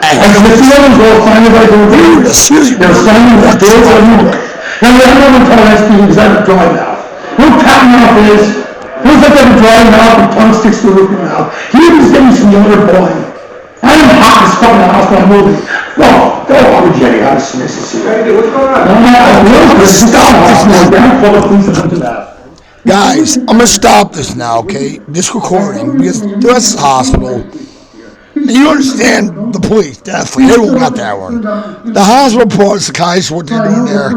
excuse me, Now, I never tell SB because I have a dry mouth. You know what cat mouth is? Looks like I have a dry mouth and tongue sticks to the roof of your mouth. He was getting some younger boy. I am hot as fuck in the house when I'm moving. Whoa, go on with Jenny. I'm just missing you. Hey, what's going on? Stop this now. Guys, I'm gonna stop this now, okay? This recording, because the rest of the hospital. And you understand the police, definitely. Everyone got that one. The hospital brought a psychiatrist, what they're doing there.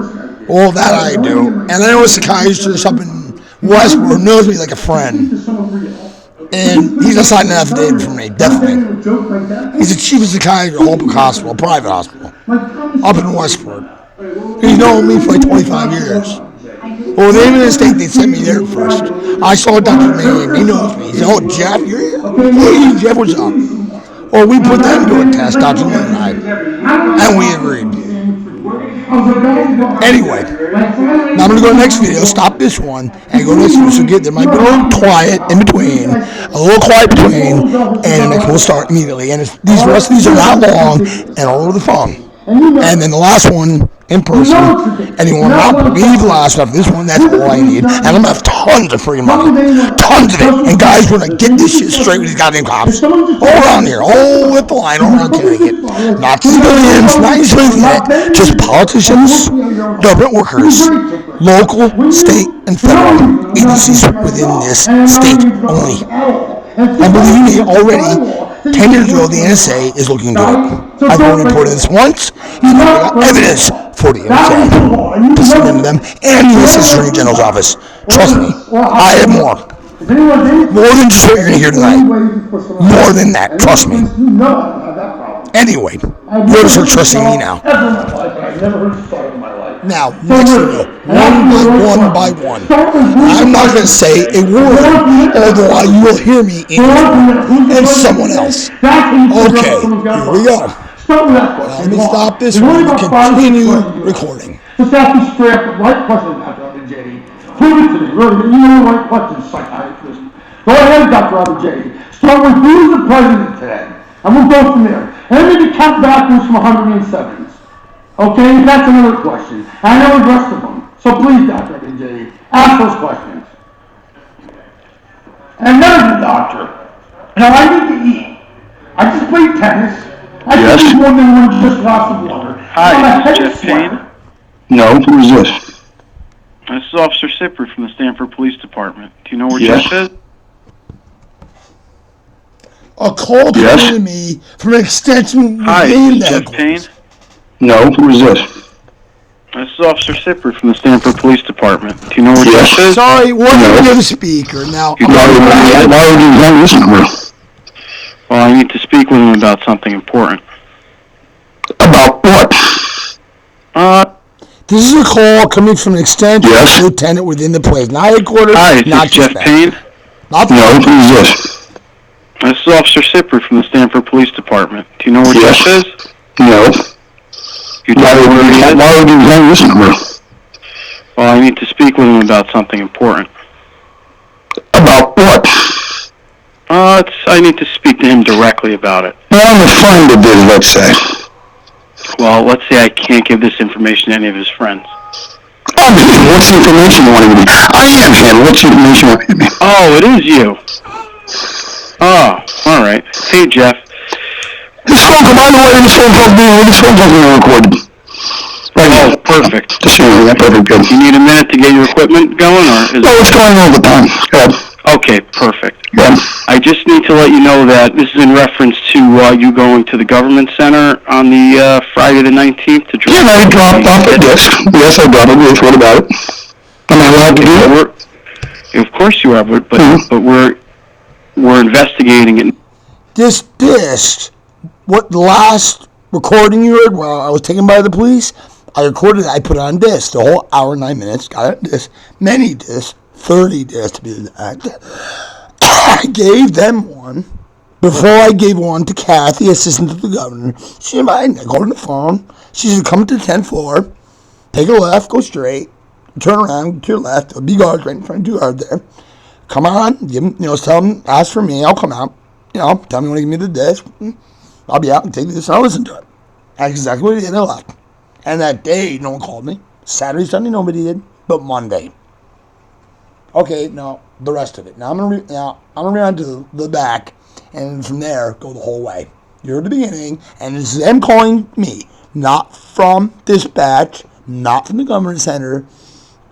All that I do. And I know a psychiatrist up in Westwood knows me like a friend. And he's assigned an affidavit for me, definitely. He's the chief of psychiatrist at Holbrook Hospital, a private hospital, up in Westport. He's known me for like 25 years. Well, they made a mistake, they sent me there first. I saw Dr. Manning, he knows me. He said, oh, Jeff, you're here? Hey, Jeff, what's up? Well, we put them to a test, Dr. Manning and I, and we agreed. Anyway, now I'm going to go to the next video, stop this one, and go to the next video. So there might be a little quiet in between, and then we'll start immediately. And these rest of these are not long, and all over the phone. And then the last one in person, and you will not believe the last stuff. This one, that's all I need. And I'm going to have tons of free money. Tons of it. And guys, we're going to get this shit straight with these goddamn cops. All around here. All with the line, all around Connecticut. Not civilians, not anything like that. Just politicians, government workers, local, state, and federal agencies within this state only. And believe me, already, 10 years ago, the NSA is looking into it. I've already reported this once. He's got evidence for the NSA to send them to them and the Assistant Attorney General's office. Trust me, I have more. More than just what you're going to hear tonight. More than that, trust me. Anyway, you're going to start trusting me now. Now, next video, one by one. I'm not going to say a word, although you will hear me in and someone else. Okay, here we go. Let me stop this one and continue recording. Just ask me straight up the right question, Dr. Abijay. Prove it to me, really. You know the right questions, psychiatrist. Go ahead, Dr. Abijay. Start with who's the president today, and we'll go from there. And maybe count backwards from 107. Okay, that's another question. I know the rest of them. So please, Dr. Abijay, ask those questions. And another doctor. Now I need to eat. I just played tennis. I can eat more than one just glass of water. Hi, this is Jeff Payne. No, who is this? This is Officer Sipper from the Stamford Police Department. Do you know where Yes. Jeff is? A call Yes. coming to me from an extension Hi, within this is the Jeff Payne. No, who is this? This is Officer Sipper from the Stamford Police Department. Do you know where Yes. Jeff is? Sorry, wasn't near the speaker. Now, Why would you have this number? Well, I need to speak with him about something important. About what? this is a call coming from an extension Yes. lieutenant within the place. Not headquarters, Hi, this not is Jeff dispatch. Payne. Not No, who is this? This is Officer Sipper from the Stamford Police Department. Do you know where Yes. Jeff is? No. You don't know where he is? Why would you have this number? Well, I need to speak with him about something important. About what? I need to speak to him directly about it. Well, I'm a friend of his, let's say. Well, let's say I can't give this information to any of his friends. What's the information you want to give me? I am him. What's the information you want to give me? Oh, it is you. Oh, all right. Hey, Jeff. This phone call, by the way, this phone call's being recorded. Right now. Oh, perfect. Just saying, yeah, perfect, good. You need a minute to get your equipment going, or is No, it's going all the time. Go ahead. Okay, perfect. Go ahead. I just need to let you know that this is in reference to you going to the government center on the Friday the 19th to drop. Yeah, I dropped off a disc. Yes, I dropped a disc. What about it? Am I allowed to do it? Of course you are, but we're investigating it. This disc, what the last recording you heard while I was taken by the police, I recorded it, I put it on disc, the whole hour and 9 minutes, got it on disc, many discs, 30 discs to be exact. I gave them one before I gave one to Kathy, assistant to the governor. She invited me, I called on the phone, she said, come to the 10th floor, take a left, go straight, turn around, to your left, there'll be guards right in front of you guard there. Come on, give them, tell them, ask for me, I'll come out. Tell me when to give me the disc. I'll be out and take this and I'll listen to it. That's exactly what he did. I left. And that day, no one called me. Saturday, Sunday, nobody did. But Monday. Okay, now the rest of it. Now I'm gonna read on to the back, and from there go the whole way. You're at the beginning, and it's them calling me, not from dispatch, not from the government center,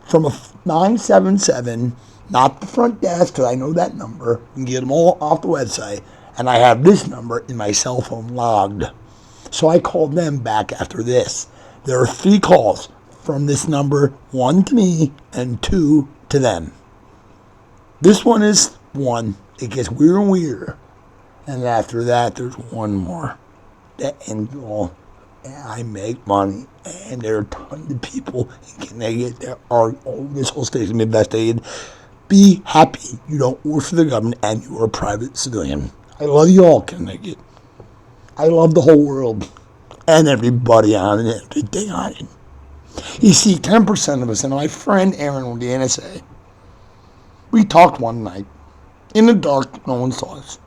from a 977. Not the front desk, because I know that number. You can get them all off the website. And I have this number in my cell phone logged. So I called them back after this. There are 3 calls from this number, 1 to me and 2 to them. This one is 1. It gets weirder and weirder. And after that, there's 1 more. That ends all. And I make money. And there are tons of people in Connecticut that are, this whole state's going to be investigated. Be happy you don't work for the government and you are a private civilian. I love you all, Connecticut. I love the whole world and everybody on it, everything on it. You see, 10% of us, and my friend Aaron with the NSA, we talked one night in the dark. No one saw us.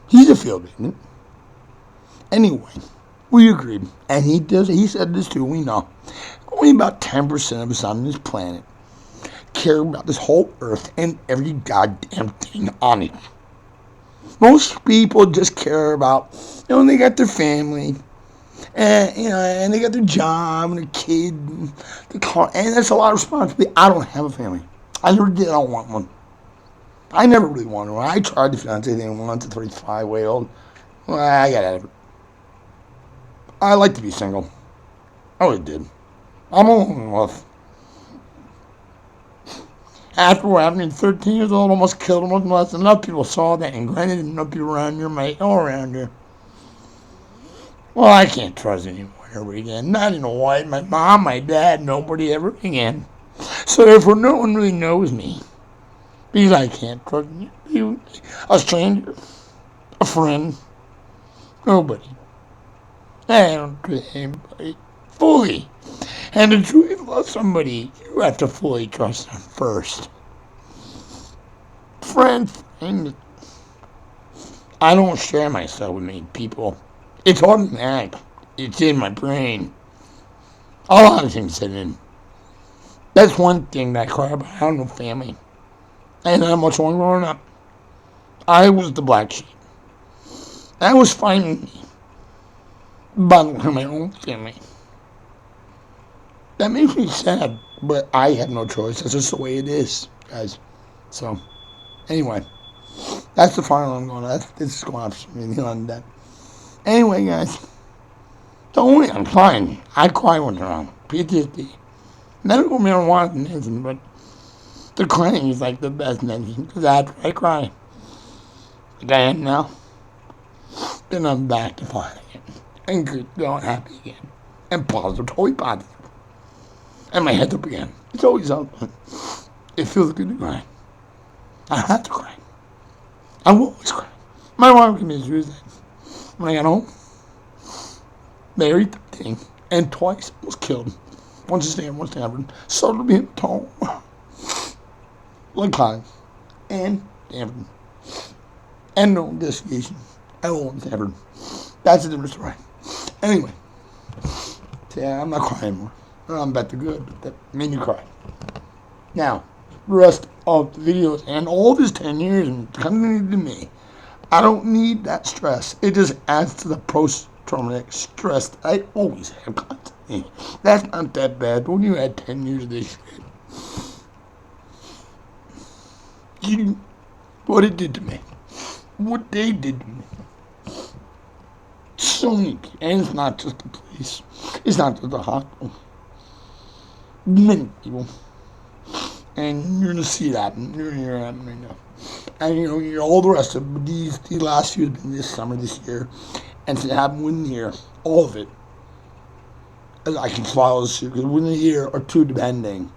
He's a field agent. Anyway, we agreed, and he said this too. We know only about 10% of us on this planet care about this whole earth and every goddamn thing on it. Most people just care about, they got their family, and and they got their job and their kid, and the car, and that's a lot of responsibility. I don't have a family. I never did. I don't want one. I never really wanted one. I tried the fiance thing once, a 35-year-old. Well, I got out of it. I like to be single. I always did. I'm alone in love. After what happened, 13 years old, almost killed him with molested. Enough people saw that, and granted, enough people around here, mate, all around here. Well, I can't trust anyone ever again. Not in a white. My mom, my dad, nobody ever again. So therefore, no one really knows me. Because I can't trust you. A stranger, a friend, nobody. I don't trust anybody fully. And to truly love somebody, you have to fully trust them first. Friends, I don't share myself with many people. It's automatic. It's in my brain. A lot of things sit in. That's one thing that I cry about. I have no family. I didn't have much one growing up. I was the black sheep. That was fine with me. but for my own family. That makes me sad, but I have no choice. That's just the way it is, guys. So, anyway, that's the final I'm going. This is going off on that. Anyway, guys, I'm fine. I cry when they're on PTSD. Medical marijuana medicine, but the crying is like the best medicine because after I cry, like I am now, then I'm back to fine again, and good, going happy again, and positive, totally positive. And my head's up again. It's always up. It feels good to cry. I have to cry. I will always cry. My wife committed suicide when I got home. Married 13 and twice was killed. Once in Stanford, once in Stanford. Started to be at home. Like College and Stanford. And no investigation at all in Stanford. That's a different story. Anyway. Yeah, I'm not crying anymore. I'm back to good, but that made me cry. Now, the rest of the videos and all this 10 years and coming to me, I don't need that stress. It just adds to the post-traumatic stress that I always have constantly. That's not that bad when you had 10 years of this shit. What it did to me. What they did to me. So many people. And it's not just the police. It's not just the hospital. Many people. And you're going to see it happen. You're going to hear it happen right now. And you're all the rest of it. These last few have been this summer, this year. And it's happened within the year. All of it. I can file a lawsuit. Because within a year or two, depending.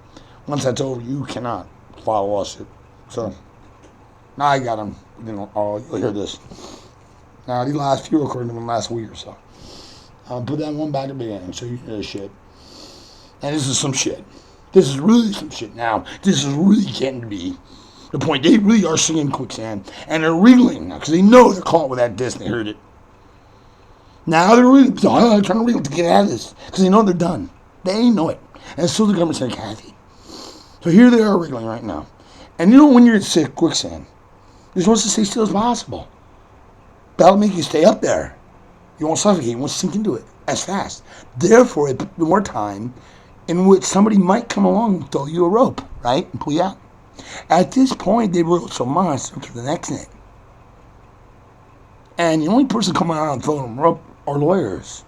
Once that's over, you cannot file a lawsuit. So, now I got them. You'll hear this. Now, these last few recorded them last week or so. I'll put that one back at the beginning so you hear this shit. And this is some shit. This is really some shit now. This is really getting to be the point. They really are singing quicksand. And they're wriggling now because they know they're caught with that disc and they heard it. Now they're really trying to wriggle to get out of this because they know they're done. They know it. And so the government said, Kathy. So here they are wriggling right now. And when you're in quicksand, you're supposed to stay still as possible. That'll make you stay up there. You won't suffocate. You won't sink into it as fast. Therefore, it puts more time in which somebody might come along and throw you a rope, right? And pull you out. At this point, they wrote so much to the next thing. And the only person coming out and throwing them rope are lawyers.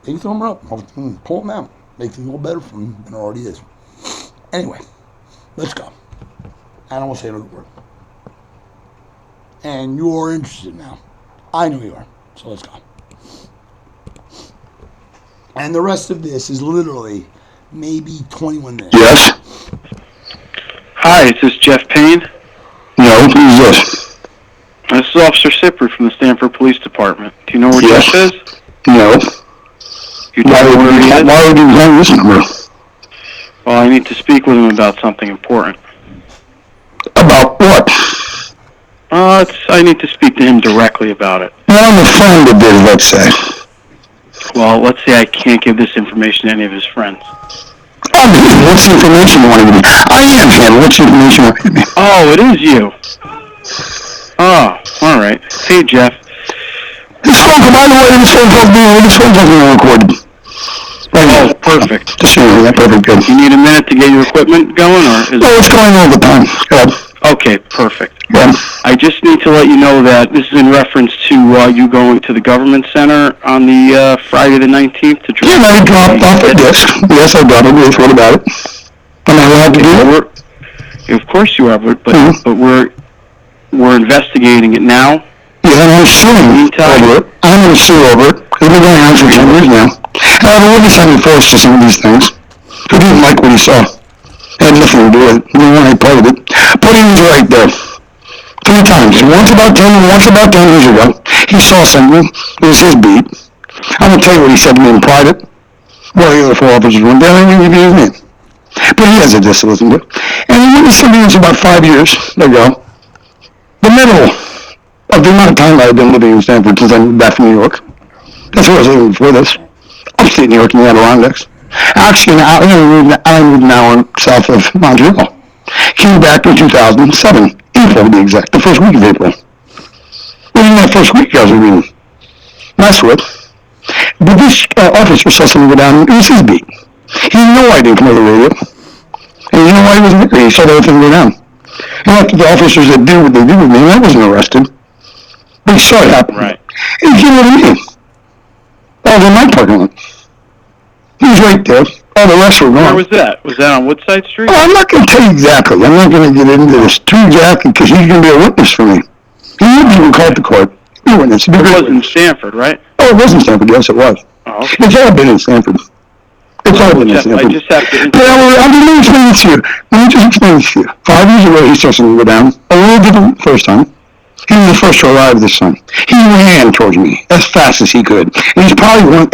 They can throw them rope, pull them out, make things a little better for them than it already is. Anyway, let's go. I don't want to say another word. And you're interested now. I know you are. So let's go. And the rest of this is literally maybe 21 minutes. Yes? Hi, is this Jeff Payne? No, who's this? This is Officer Sipper from the Stamford Police Department. Do you know where Yes. Jeff is? No. You don't know where he is? Why would you call this number? Well, I need to speak with him about something important. About what? I need to speak to him directly about it. Well, on the phone to bid, let's say. Well, let's say I can't give this information to any of his friends. Oh, me? What's the information you want to give me? I am him. What's the information you want to give me? Oh, it is you. Oh, all right. Hey, Jeff. This phone call, by the way, this phone call's being recorded. Right now. Oh, perfect. Just so you know, perfect, good. You need a minute to get your equipment going, or is Oh, it's going all the time. Go ahead. Okay, perfect. Yeah. I just need to let you know that this is in reference to you going to the government center on the Friday the 19th to drop. Yeah, I dropped off a disc. Yes, I dropped a disc. What about it? Am I allowed to do it? Of course you are, but we're investigating it now. Yeah, and I'm suing over it. I'm going to sue over it. It's been going on for 10 years now. I have a witness on force to some of these things who didn't like what he saw. It had nothing to do with it. No one had part of it. But he was right there. 3 times. Once about 10 years ago, he saw something. It was his beat. I'm going to tell you what he said to me in private. One of the other 4 officers went down and he reviewed his name. But he has a disc to listen to. And he witnessed something was about 5 years ago. The middle of the amount of time I've been living in Stanford since I moved back from New York. That's where I was living before this. Upstate New York in the Adirondacks. Actually, I moved an hour south of Montreal. Came back in 2007, April to be exact, the first week of April. Within that first week I was being messed with. But this officer saw something go down. It was his beat. He had no idea come over the radio. And you know why he wasn't there? He saw the whole thing go down. And after the officers that did what they did with me, I wasn't arrested. But he saw it happen. Right. And you know what I mean? All in my parking lot. He was right there. All the rest were gone. Where was that? Was that on Woodside Street? Oh, I'm not going to tell you exactly. I'm not going to get into this too exactly because he's going to be a witness for me. He would even call it the court. Be a witness. It was in Stanford, right? Oh, it was in Stanford. Yes, it was. Oh, okay. It's all been in Stanford. It's all been in Jeff, Stanford. I just have to... But let me explain this to you. Let me just explain this to you. 5 years ago, he saw something go down. A little different first time. He was the first to arrive this time. He ran towards me as fast as he could. And he's probably one of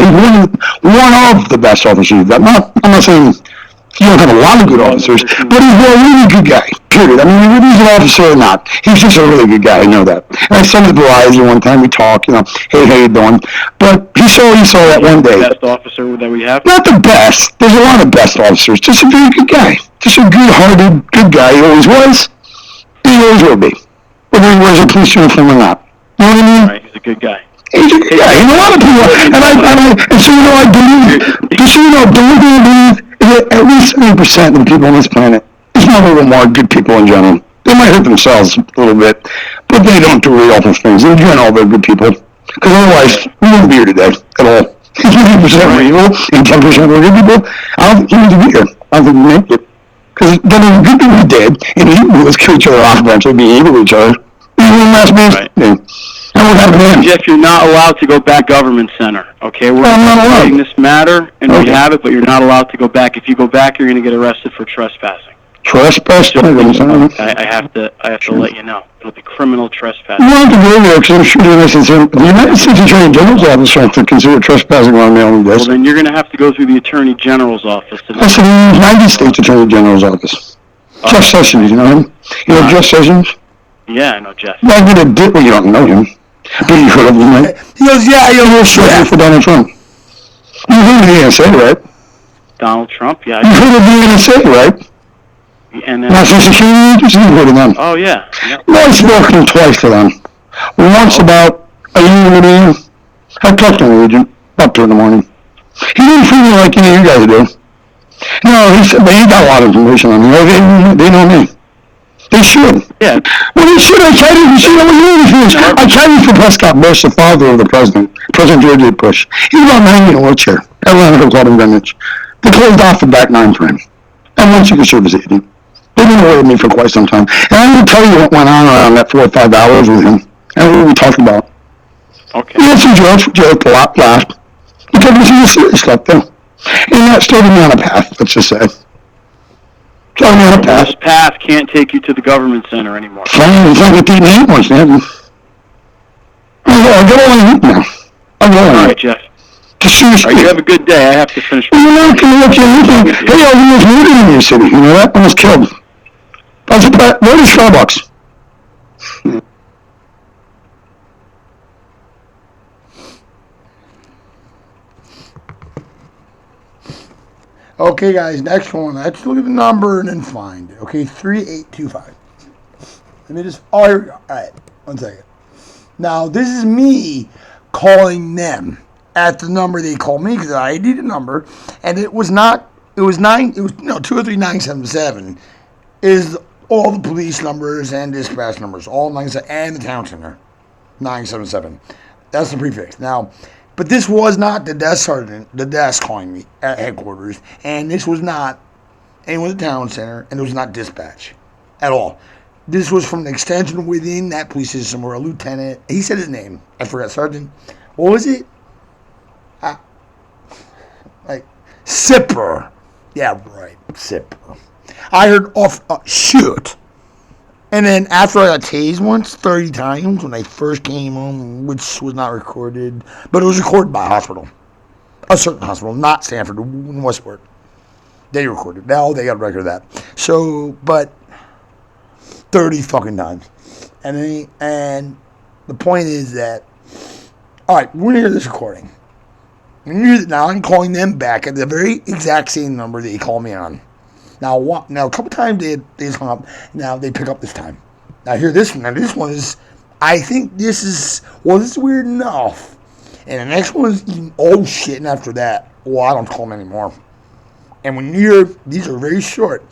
the best officers you've got. I'm not saying you don't have a lot of good officers, but he's a really good guy, period. I mean, whether he's an officer or not, he's just a really good guy. I know that. And I saw him at Verizon one time. We talk, hey, how you doing? But he saw that one day. The best officer that we have? Not the best. There's a lot of best officers. Just a very good guy. Just a good-hearted, good guy. He always was. He always will be. Whether he wears a police uniform or not. You know what I mean? Right, he's a good guy. He's a good guy. And a lot of people, and so I believe, just so you know, believe that at least 70% of the people on this planet, there's not a little more good people in general. They might hurt themselves a little bit, but they don't do really awful things. In general, they're good people. Because otherwise, we wouldn't be here today at all. 80% were evil and 10% were good people. I don't think we need to be here. I don't think we make it. Because then the good people did, and evil was kill each other off eventually, be evil to each other. Right. And what happened to him? Jeff, you're not allowed to go back government center, okay? We're investigating this matter, and we have it, but you're not allowed to go back. If you go back, you're going to get arrested for trespassing. Trespassing? I have to let you know. It'll be criminal trespassing. You don't have to go there because I'm sure the United States Attorney General's office has to consider trespassing on mailing this. Well, then you're going to have to go through the Attorney General's office. That's the United States Attorney General's office. Jeff Sessions, you know him? You know Jeff Sessions? Yeah, I know Jeff. Well, you don't know him. But you heard of him, right? He goes, yeah, He was short for Donald Trump. You heard of the NSA, right? Donald Trump, yeah. You heard of the NSA, right? And National Security Agency, you heard of them. Oh, yeah. Well, I spoke to him twice to them. Once about a year ago. I talked to an agent up 2 in the morning. He didn't treat me like any of you guys do. No, he said, but he got a lot of information on me. They know me. They should. Yeah. Well, they should. I tried for Prescott Bush, the father of the president, President George W. Bush. He was on 90 in a wheelchair. Atlanta Club in Greenwich. They closed off the back 9 for him. And once you can serve as agent. They've been away with me for quite some time. And I'm going to tell you what went on around that 4 or 5 hours with him. And what we talked about. Okay. He had some joked a lot, laughed. He took me through the serious stuff, though. And that started me on a path, let's just say. This path can't take you to the government center anymore. Fine, it's not going to take me anymore, man. I'll get all I need now. All right, Jeff. Seriously. All right, you have a good day. I have to finish. Well, you're not going to let you anything. Hey, I was murdered in your city. You know that? Almost killed. I was at where is Starbucks? Okay, guys, next one. Let's look at the number and then find it. Okay, 3825. Let me just. Oh, here we go. All right, 1 second. Now, this is me calling them at the number they called me because I ID'd a number, and it was not. It was 23977 is all the police numbers and dispatch numbers, all 97 and the town center 977. That's the prefix. Now. But this was not the desk sergeant, the desk calling me at headquarters, and this was not anyone at the town center, and it was not dispatch at all. This was from an extension within that police system or a lieutenant. He said his name. I forgot, Sergeant. What was it? Sipper. Yeah, right, Sipper. I heard shoot. And then after I got tased once, 30 times when I first came home, which was not recorded, but it was recorded by a hospital. A certain hospital, not Stanford, in Westport. They recorded. Now they got a record of that. So, but 30 fucking times. And the point is that, all right, we're going to hear this recording. Now I'm calling them back at the very exact same number that you called me on. Now a couple times they hung up. Now they pick up this time. Now hear this one. Now this one is, I think this is, well, this is weird enough. And the next one is even oh shit. And after that, well, I don't call them anymore. And when you're, these are very short.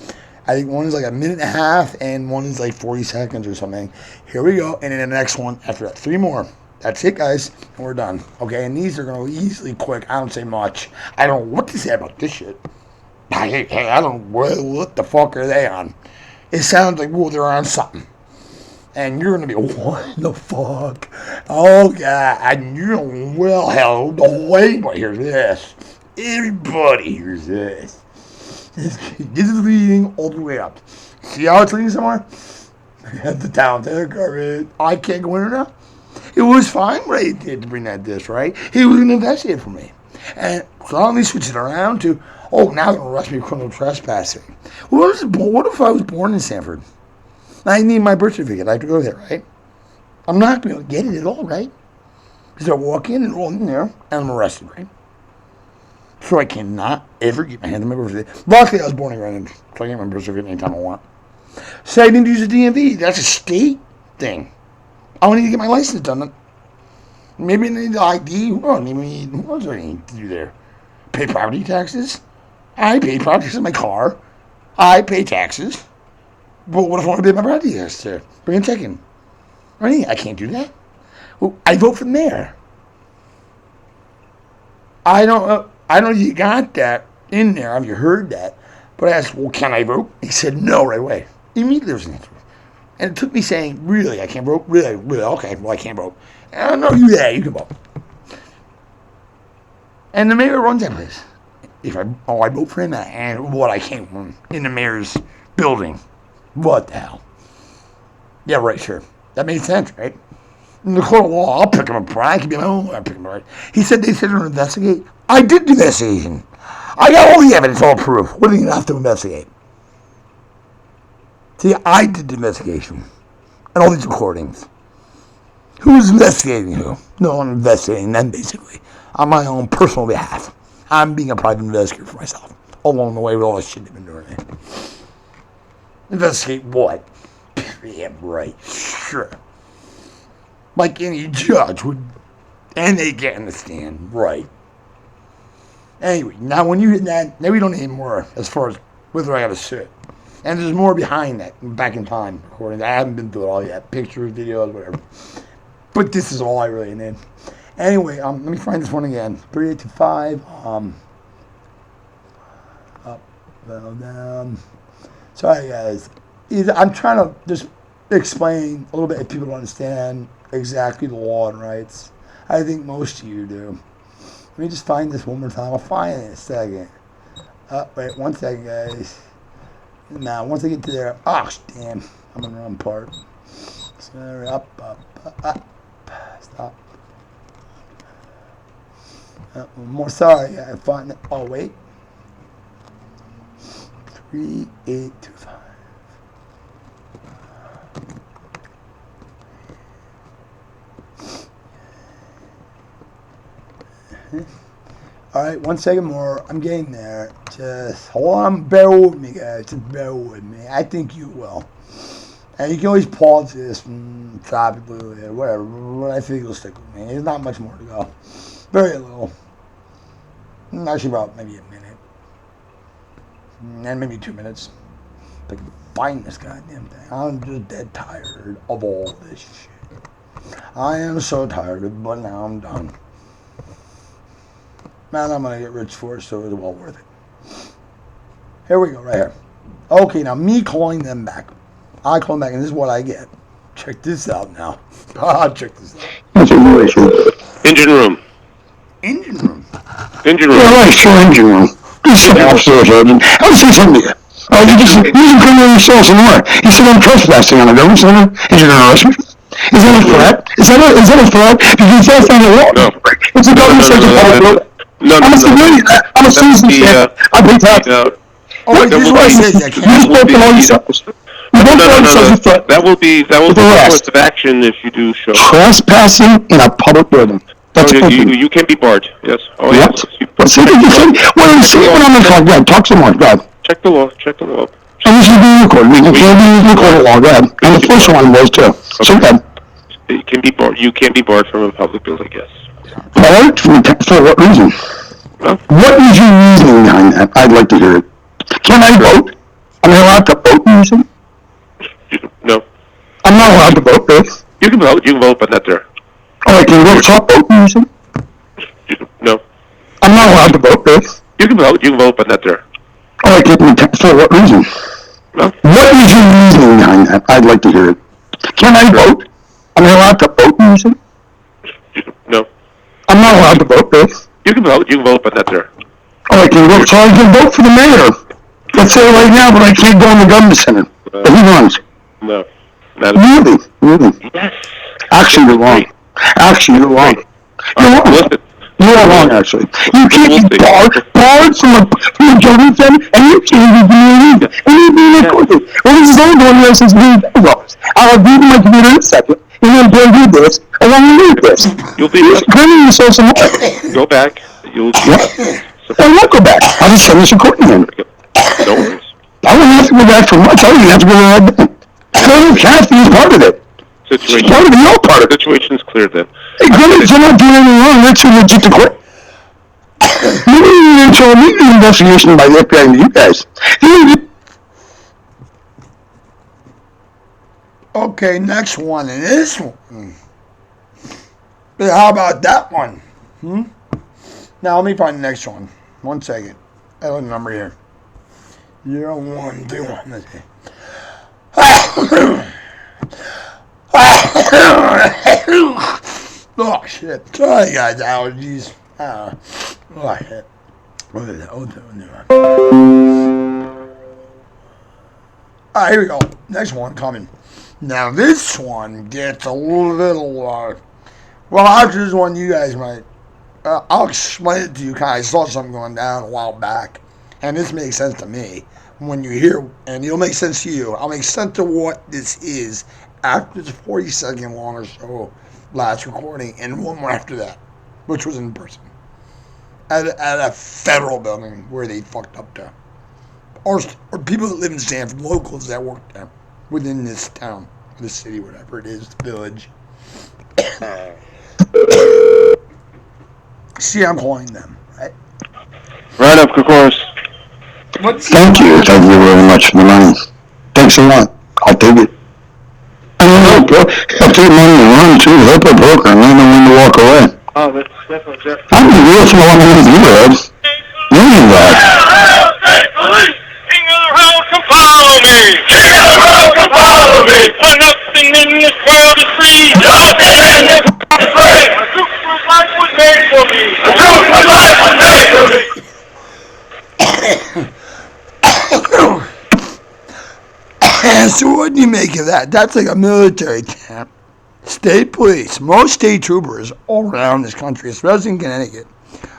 I think one is like a minute and a half, and one is like 40 seconds or something. Here we go. And then the next one, after that, 3 more. That's it, guys. And we're done. Okay, and these are going to go easily quick. I don't say much. I don't know what to say about this shit. I don't know what the fuck are they on. It sounds like, well, they're on something. And you're going to be, what the fuck? Oh, God. And you're going, well, hell, the whole everybody hears this. Everybody hears this. This is leading all the way up. See how it's leading somewhere? At the town, I can't go in there now. It was fine what he did to bring that disc, right? He was going to investigate for me. And suddenly switch it around to, oh, now they're going to arrest me for criminal trespassing. What if I was born in Stamford? I need my birth certificate. I have to go there, right? I'm not going to be able to get it at all, right? Because I walk in and roll in there, and I'm arrested, right? So I cannot ever get my hand on my birth certificate. Luckily, I was born in Greenwich, so I can get my birth certificate anytime I want. So I didn't use a DMV. That's a state thing. I need to get my license done. Maybe I need the ID. What else do I need to do there? Pay property taxes? I pay property taxes on my car. I pay taxes. But what if I want to pay my property taxes there? Bring a check in. Right? I can't do that. Well, I vote for the mayor. I don't know if you got that in there. Have you heard that? But I asked, well, can I vote? He said no right away. Immediately there was an answer. And it took me saying, really, I can't vote? Really? Okay, well, I can't vote. And I know you can vote. And the mayor runs that place. I vote for him, and what, I can't run in the mayor's building. What the hell? Yeah, right, sure. That made sense, right? In the court of law, I'll pick him up. I can be my own. I'll pick him up. Right? He said they said to investigate. I did the investigation. I got all the evidence, all proof. What do you have to investigate? See, I did the investigation. And all these recordings. Who's investigating who? No, I'm investigating them, basically. On my own personal behalf. I'm being a private investigator for myself. Along the way with all the shit they've been doing. Investigate what? Yeah, right. Sure. Like any judge would. And they get in the stand. Right. Anyway, now when you hit that, now we don't need more as far as whether I got to sit. And there's more behind that, back in time recording. I haven't been through it all yet. Pictures, videos, whatever. But this is all I really need. Anyway, let me find this one again. 3825. Up, down. Sorry, guys. I'm trying to just explain a little bit if people don't understand exactly the law and rights. I think most of you do. Let me just find this one more time. I'll find it in a second. Wait, 1 second, guys. Now, once I get to there, damn, I'm on the wrong part. Sorry, up, stop. More, sorry, I find it. Oh, wait. 3825. All right, 1 second more. I'm getting there. Just hold on. Bear with me, guys. Just bear with me. I think you will. And you can always pause this and stop it, whatever. But I think you'll stick with me. There's not much more to go. Very little. Actually, about maybe a minute. And maybe 2 minutes. But find this goddamn thing. I'm just dead tired of all this shit. I am so tired of it, but now I'm done. Man, I'm going to get rich for it, so it's well worth it. Here we go, right here. Okay, now me calling them back. I call them back, and this is what I get. Check this out now. Check this out. Engine room. Engine room? Engine room. Yeah, right, sure, engine room. This is officer, Sergeant. I'll say something to you. You can criminal yourself some more. You said I'm trespassing on the government center. Is it an arrest? Is that a threat? Is that a threat? Because that's not a law. No. It's a government center. No. I'm a civilian. I'm a citizen. I pay taxes. This is what I said. I can't. That will be the course of action if you do show. Trespassing in a public building. That's you can be barred. Yes. Oh yes. Well, see what I'm in front. Go ahead. Talk some more. Go ahead. Check the law. And this is being recorded. We can record the law. Go ahead. And the first one was too. So go ahead. You can be barred from a public building. Yes. Bart, for what reason? What is your reasoning behind that? I'd like to hear it. Can I vote? Am I allowed to vote, you say? No. I'm not allowed to vote, Dave. You can vote, but not there. Oh, I can vote, stop voting, you say? No. I'm not allowed to vote, Dave. You can vote, but not there. Oh, I can for what reason? No. What is your reasoning behind that? I'd like to hear it. Can I vote? Am I allowed to vote, you say? No. I'm not allowed to vote, Dave. You can vote, but not there. Oh, I can vote, so I can vote for the mayor. Let's say right now, but I can't go in the government center. But he runs. No. Really? Yes. Actually, you're wrong. You're wrong. Listen. You are wrong, actually. You can't be barred from a government center, and you can't be doing it. And you're being recorded. Well, this is only going on since $1,000. I'll agree to my computer in a second, and then do this, and then do this. You'll be Granting yourself some more. Go back. You'll I won't go back. I'll just send this recording in. No worries. I don't have to go back for much. I don't even have to go right back. Kathy is part of it. Situation. Part of it, you're part of it. Situation's clear then. Hey, if you're not doing anything wrong, that's too legit to quit. Maybe you need to immediate investigation by the FBI and you guys. Okay, next one, and this one. But how about that one? Now, let me find the next one. 1 second. I have a number here. 0121. Let's see. Oh, shit. Sorry, guys. Allergies. Oh, shit. What is that? Alright, here we go. Next one coming. Now, this one gets a little, well, after this one, you guys might, I'll explain it to you, kind of. I saw something going down a while back, and this makes sense to me. When you hear, and it'll make sense to you, I'll make sense to what this is after the 40-second long or so last recording, and one more after that, which was in person. At a federal building where they fucked up there. Or people that live in Stanford, locals that work there, within this town, this city, whatever it is, village. See, I'm calling them, right? Right up, of course. Thank you very much for the money. Thanks a lot. I'll take it. I don't know, bro. I'll take money and run too. Help a broker and let them when to walk away. Oh, that's definitely Jeff. I'm the real small one with you, Ed. You know that. King of the road, come follow me. King of the road, come follow me. For nothing in this world is free. Nothing in this world is free. A trooper's life was made for me. A trooper's life was made for me. So what do you make of that? That's like a military camp. State police, most state troopers all around this country, especially in Connecticut,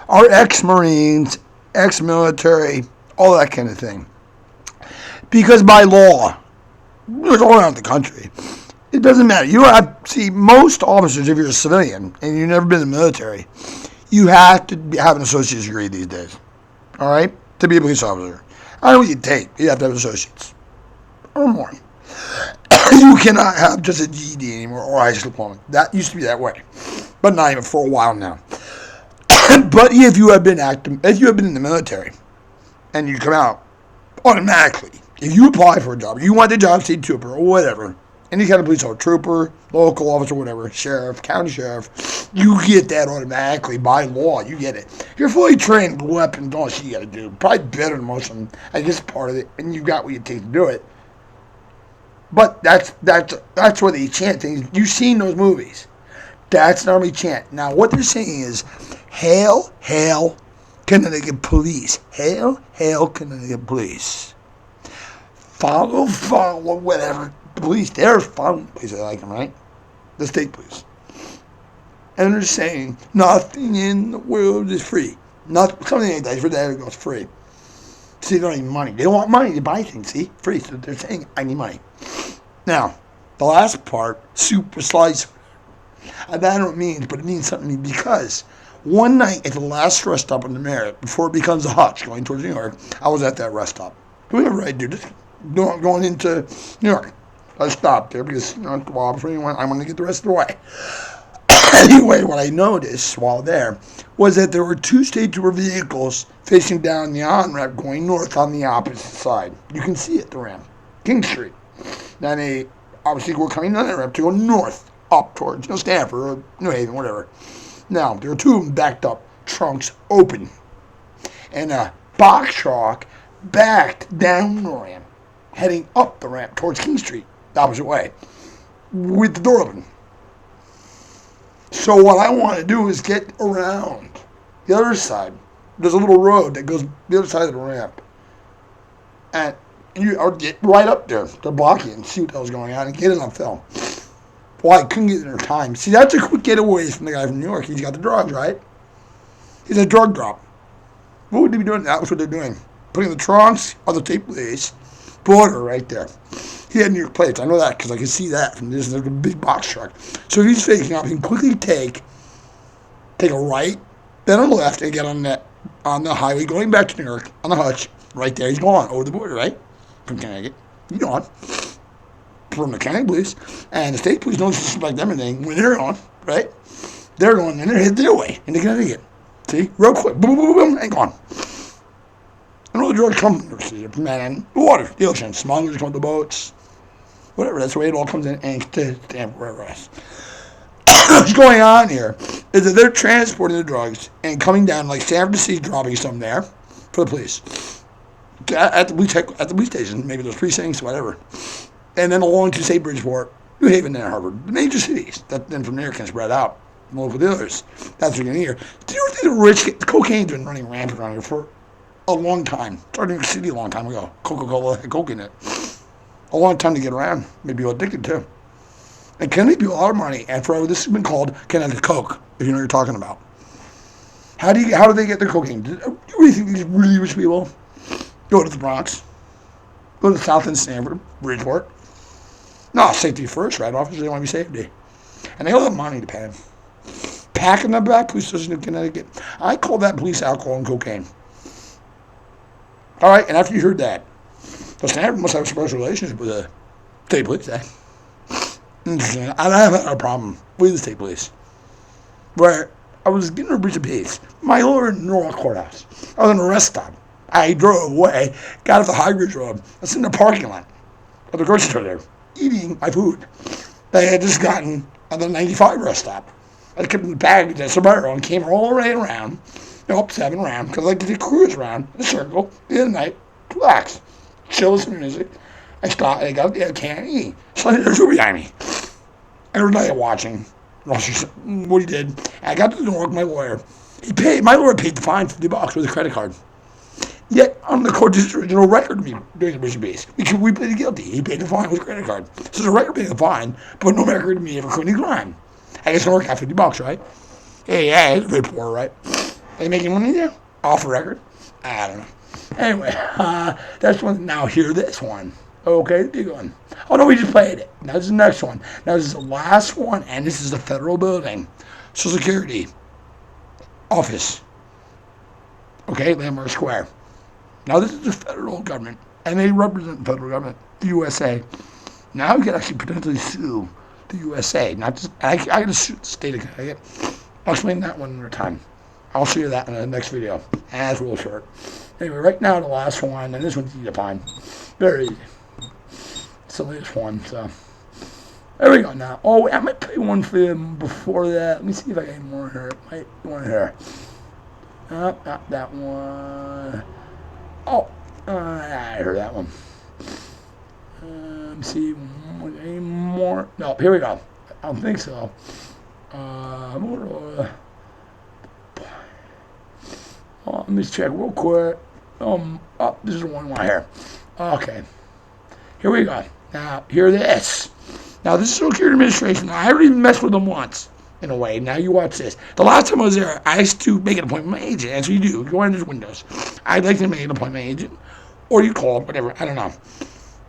are ex-Marines, ex-military, all that kind of thing. Because by law, it's all around the country, it doesn't matter. You have, see, most officers, if you're a civilian and you've never been in the military, you have to have an associate's degree these days. All right? To be a police officer. I know what you take. You have to have associates. Or more. You cannot have just a GED anymore or a high school diploma. That used to be that way. But not even for a while now. But if you have been active, if you have been in the military and you come out automatically, if you apply for a job, you want the job, state trooper or whatever, any kind of police officer, trooper, local officer, whatever, sheriff, county sheriff, you get that automatically by law. You get it. You're fully trained with weapons, all shit you got to do. Probably better than most of them. I guess part of it, and you got what you take to do it. But that's what they chant things. You've seen those movies. That's an army chant. Now, what they're saying is, hail, hail, Connecticut police. Hail, hail, Connecticut police. Follow, whatever. The police, they're following the police. I like them, right? The state police. And they're saying, nothing in the world is free. Something like that. For that, it goes free. See, they don't need money. They don't want money to buy things, see? Free. So they're saying, I need money. Now, the last part, super slice. I don't know what it means, but it means something to me because one night at the last rest stop on the Merritt, before it becomes a Hutch going towards New York, I was at that rest stop. Whatever I do, just going into New York. I stopped there because, before anyone, I want to get the rest of the way. Anyway, what I noticed while there was that there were two stage door vehicles facing down the on-ramp going north on the opposite side. You can see it, the ramp. King Street. Then they obviously were coming down the ramp to go north, up towards Stanford or New Haven, whatever. Now, there were two of them backed up, trunks open. And a box truck backed down the ramp, heading up the ramp towards King Street, the opposite way, with the door open. So what I want to do is get around the other side. There's a little road that goes the other side of the ramp. And I'll get right up there to block it and see what the hell's going on and get it on film. Well, I couldn't get it in time. See, that's a quick getaway from the guy from New York. He's got the drugs, right? He's a drug drop. What would they be doing? That was what they're doing. Putting the trunks on the tape place. Border right there. He had New York plates. I know that because I can see that from this. There's a big box truck. So if he's faking up, he can quickly take a right, then a left, and get on the highway going back to New York on the hutch. Right there, he's gone over the border, right? From Connecticut. He's gone. From the county police. And the state police don't suspect them anything when they're on, right? They're going and they're headed their way into Connecticut. See? Real quick. Boom, boom, boom, boom, and gone. And all the drugs come from the water, the ocean. Smugglers come to boats. Whatever, that's the way it all comes in and to Stanford, wherever else. What's going on here is that they're transporting the drugs and coming down like San Francisco, dropping some there for the police. At the police station, maybe those precincts, whatever. And then along to, say, Bridgeport, New Haven, and Harvard, the major cities. That then from there can spread out. Local dealers. That's what you're going to hear. Do you ever think the cocaine's been running rampant around here for a long time? Started in New York City a long time ago. Coca-Cola had coke in it. A long time to get around. Maybe you're addicted too. And Kennedy blew a lot of money, and forever this has been called Connecticut Coke, if you know what you're talking about. How do they get their cocaine? Do you really think these really rich people go to the Bronx, go to the South End, Stanford, Bridgeport? No, safety first, right? Officers, they want to be safety. And they all have money to pay them. Packing them back, police station in Connecticut. I call that police alcohol and cocaine. All right, and after you heard that, the Stanford must have a special relationship with the state police, eh? Interesting. I haven't had a problem with the state police. Where I was getting a breach of peace. My lawyer in Norwalk Courthouse. I was on a rest stop. I drove away, got off the High Bridge Road. I was in the parking lot of the grocery store there, eating my food that I had just gotten on the 95 rest stop. I kept in the bag at Sombrero and came all the way around, up 7 around, because I like to cruise around in a circle in the night, relax, chill, listen to music. I stopped, I got up there, I can't eat. So there's who behind me. Everybody watching. What he did. I got to Newark, my lawyer. My lawyer paid the fine $50 with a credit card. Yet, on the court's original record of me doing the Bishop Base, we pleaded guilty. He paid the fine with a credit card. So there's a record paying the fine, but no record of me ever committing a crime. I guess Newark got $50, right? Hey, yeah, it's very poor, right? Are they making money there? Off the record? I don't know. Anyway, that's one. Now hear this one. Okay, the big one. Oh no, we just played it. Now this is the next one. Now this is the last one, and this is the federal building. Social Security office. Okay, Landmark Square. Now this is the federal government, and they represent the federal government, the USA. Now you can actually potentially sue the USA, not just, I got to sue the state of Connecticut. I'll explain that one another time. I'll show you that in the next video. And it's real short. Anyway, right now the last one, and this one's easy to find. Very easy. It's the latest one, so. There we go now. Oh, wait, I might play one for you before that. Let me see if I get more here. Might be one here. Not that one. Oh, I heard that one. Let me see. Any more? No, here we go. I don't think so. Let me check real quick. This is the one right here. Okay. Here we go. Now, hear this. Now, this is Social Security Administration. I already messed with them once, in a way. Now, you watch this. The last time I was there, I used to make an appointment with my agent. As you do. You go into Windows. I'd like to make an appointment with my agent. Or you call, whatever. I don't know.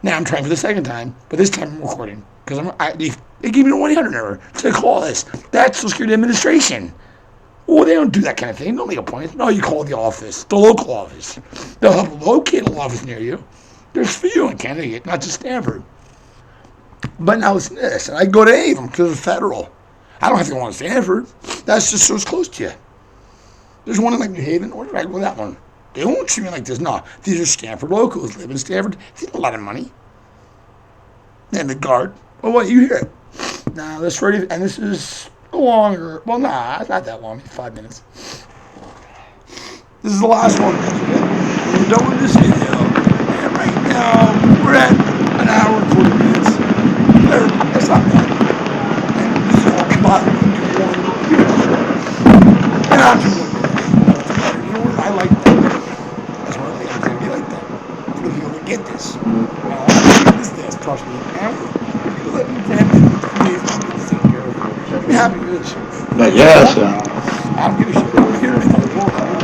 Now, I'm trying for the second time. But this time, I'm recording. Because they gave me a 1-800 number to call this. That's Social Security Administration. Well, they don't do that kind of thing. Don't make appointments. No, you call the office. The local office. They'll have a local office near you. There's for you in Connecticut, not just Stanford. But now it's this, and I go to any of them because it's federal. I don't have to go on Stanford. That's just so it's close to you. There's one in like New Haven. Where did I go with that one? They won't treat me like this. No, these are Stanford locals. Live in Stanford. They have a lot of money. And the guard. Oh, what? You hear it? Nah, this ready. And this is longer. Well, nah, it's not that long. 5 minutes. This is the last one. We're done with this video. And right now, we're at an hour and 40 minutes. That's not bad. And this is all combined into one video. And I'll do one video. You know what? I like that. That's one of the things I'm going to be like that. For the people that get this. Now, I'm going to get this, trust me. And people that have been with me, I'm going to take care of you. I'm happy with this. But yes, I don't give a shit. I'm here to make the world happy.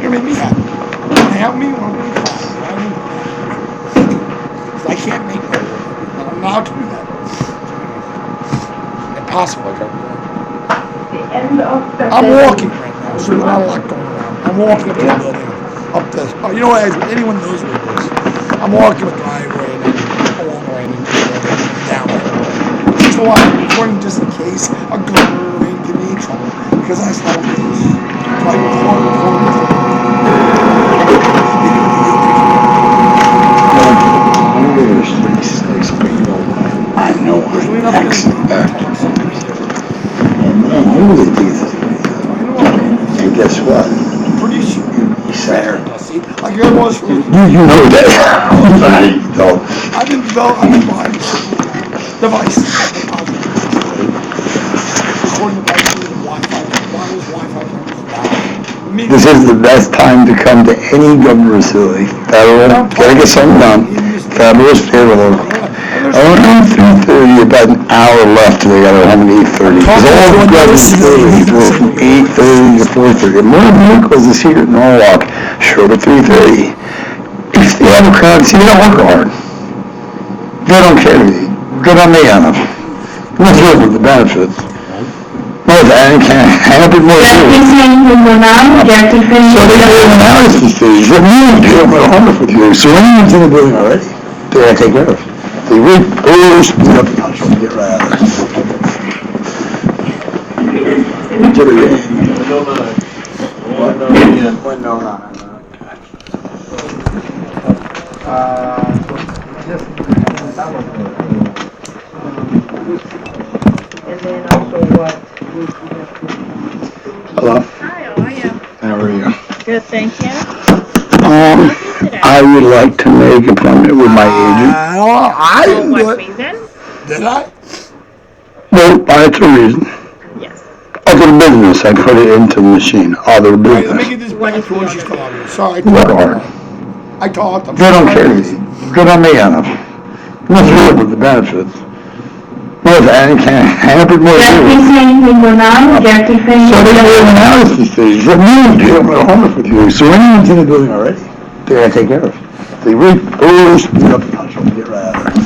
You're going to make me happy. And help me when I'm going to cry. Because I can't make my world happy. And I'm not to do that. Impossible. I'm walking right now, so there's not a lot going around. I'm walking up to the building. Up the, oh, you know what? Anyone knows where it is. I'm walking a driveway and then along the way and down the road. Just a lot of recording just in case a gunner ain't get me in trouble. Because that's how it is. So I I know I'm expert. And you really do this. And guess what? pretty sure. You said See, like I was from. you know that. I've been behind the device. Recording devices and Wi-Fi, wireless Wi-Fi cameras. This is the best time to come to any government facility. Federal, gotta get something done. Federal, state, or local. Around 3:30, about an hour left till they got home at 8:30. Because all the government facilities were from 8:30 to 4:30. More vehicles is here in Norwalk, short of 3:30. If they have a crowd, see, they don't work hard. They don't care. Good on me on them. Let's look at the benefits. Well, I can't help it more. So they live in our facilities. What you do, I'm going to with you. So anyone's in the building already, they gotta take care of. They repost, get right out of And then also what? Hello? Hi, how are you? How are you? Good, thank you. I would like to make an appointment with my agent. I For didn't do what it. reason? Did I? Well, that's a reason. Yes. Other business, I put it into the machine. Other Wait, let me business. get this What back is to the when she's other calling me. Sorry, Work hard. I talked. I'm They don't care. Good on me on them. Let's look at the benefits. Well, I can't help it more. So they live in our facilities. What you do, I'm going to with you. So anyone's in the building already, they gotta take care of. They repost, get right out of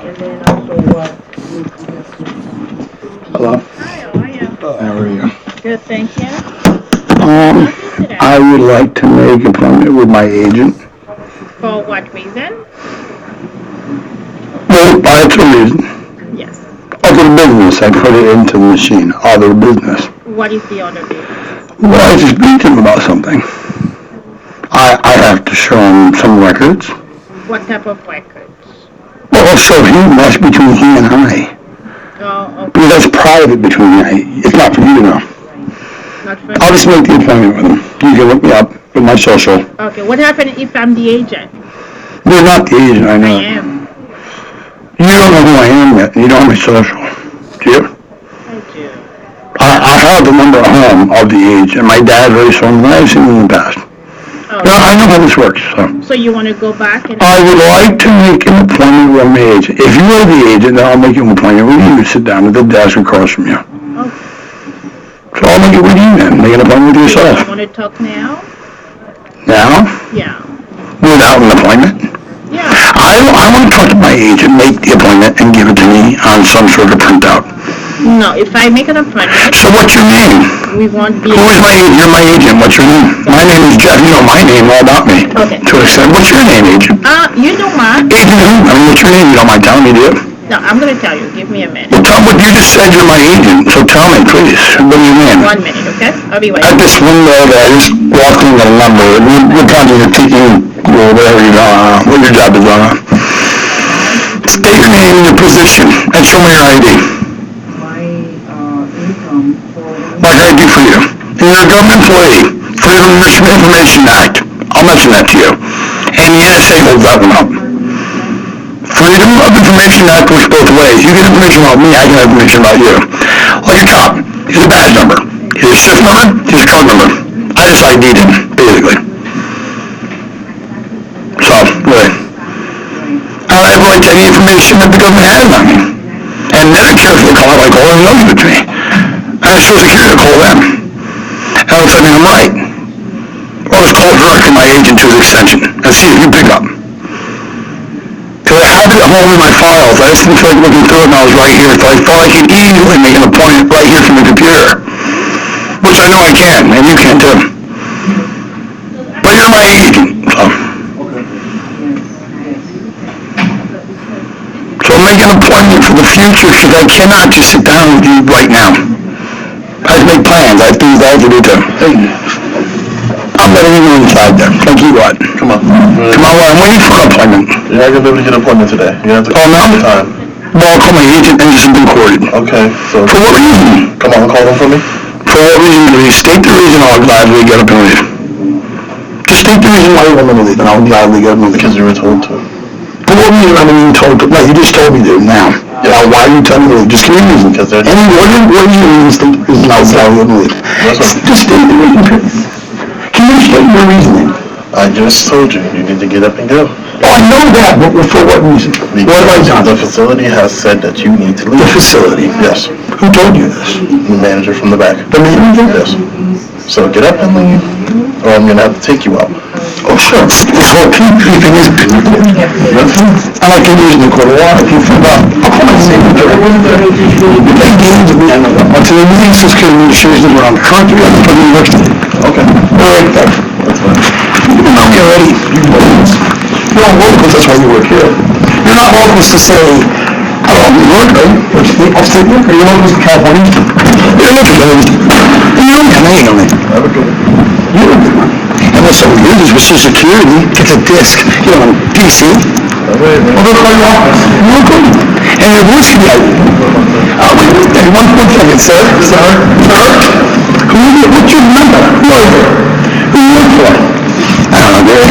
And then also what? Hello? Hi, how are you? How are you? Good, thank you. I would like to make an appointment with my agent. For what reason? Well, that's a reason. Yes. Other business, I put it into the machine. Other business. What is the other business? Well, I just speak to him about something. I have to show him some records. What type of records? Well, I'll show him. That's between he and I. Oh, okay. Because that's private between me. It's not for you to know. Not for I'll just make the appointment with him. You can look me up with my social. Okay, what happened if I'm the agent? You're not the agent, I know. I am. You don't know who I am yet. You don't have my social. Do you? I do. I have the number at home of the agent. My dad very soon. I've seen him in the past. Oh, No, I know how this works, so. so you want to go back and... I would like to make an appointment with my agent. If you are the agent, then I'll make an appointment with you. Sit down at the desk across from you. Okay. So I'll make it with you then. Make an appointment with yourself. You want to talk now? Now? Yeah. Without an appointment? Yeah. I want to talk to my agent, make the appointment, and give it to me on some sort of printout. No, if I make an appointment, So what's your name? we won't be. Who is my agent? You're my agent. What's your name? My name is Jeff. You know my name, all about me. Okay. To an extent. What's your name, agent? You know what? Agent who? I mean, what's your name? You don't mind telling me, do you? No, I'm gonna tell you. Give me a minute. Well, tell what you just said. You're my agent. So tell me, please. What is your name? 1 minute, okay? I'll be At waiting. this window there, just walking the number. What time is it taking? Or whatever you what your job is on. State your name and your position and show me your ID. Like I do for you. And you're a government employee. Freedom of Information Act. I'll mention that to you. And the NSA holds that one up. Freedom of Information Act works both ways. You get information about me, I get information about you. Like a cop. Here's a badge number. Here's a SIF number. Here's a card number. I just ID'd him, basically. So, really. I don't have right to any information that the government has on me. And Medicare, if they call it, like all they know give it to me. And I'm Social Security to call them. And all of a sudden I'm right. Or just call directly my agent to his extension and see if you pick up. Because I have it at home in my files. I just didn't feel like looking through it and I was right here. So I thought I could easily make an appointment right here from the computer. Which I know I can, and you can too. But you're my agent, so. So make an appointment for the future because I cannot just sit down with you right now. I have to make plans. I have things I have to do too. I'm letting you go inside there. Like you what? Come on. Come on, I'm waiting for an appointment. You're not going to be able to get an appointment today. You have to call no? Time. Well, I'll call my agent and just been recorded. Okay, so... For what reason? Come on, call them for me. For what reason? Please state the reason I'll gladly get up and leave. Just state the reason why you want me to leave and I'll gladly get up and leave. Because you were told to. For what reason am I being told to? No, you just told me to now. Yes. Now, why are you telling me to leave? Just give me a reason. Because they're... Any what reason is now gladly get up and leave? Just state the reason. Can you state your reasoning? I just told you. You need to get up and go. Oh, I know that, but for what reason? Because what have I done? The facility has said that you need to leave. The facility? Yes. Who told you this? The manager from the back. The manager? Yes. So get up and leave, or I'm going to have to take you out. Oh, sure. This whole keeping is... I like to use the court of law. If you find out, I'll call my secretary. You play games with me. Until the meeting Social Security Administration around the country, I'm putting in work today. Okay. All right, thanks. That's fine. You don't know me already. You're not locals, that's why you work here. You're not locals to say, I don't know, New York, right? Or upstate New York, or you're locals to California? You're locals, you don't have any on me. Have a good one. You're a good one. And what's so weird is with Social Security, gets a disc, you know, in D.C. All right, man. Well, they'll call your office. You're good. And your voice can be out. Wait, one second, sir. What's your number? Who are you? Who you work for? I don't know, Gary.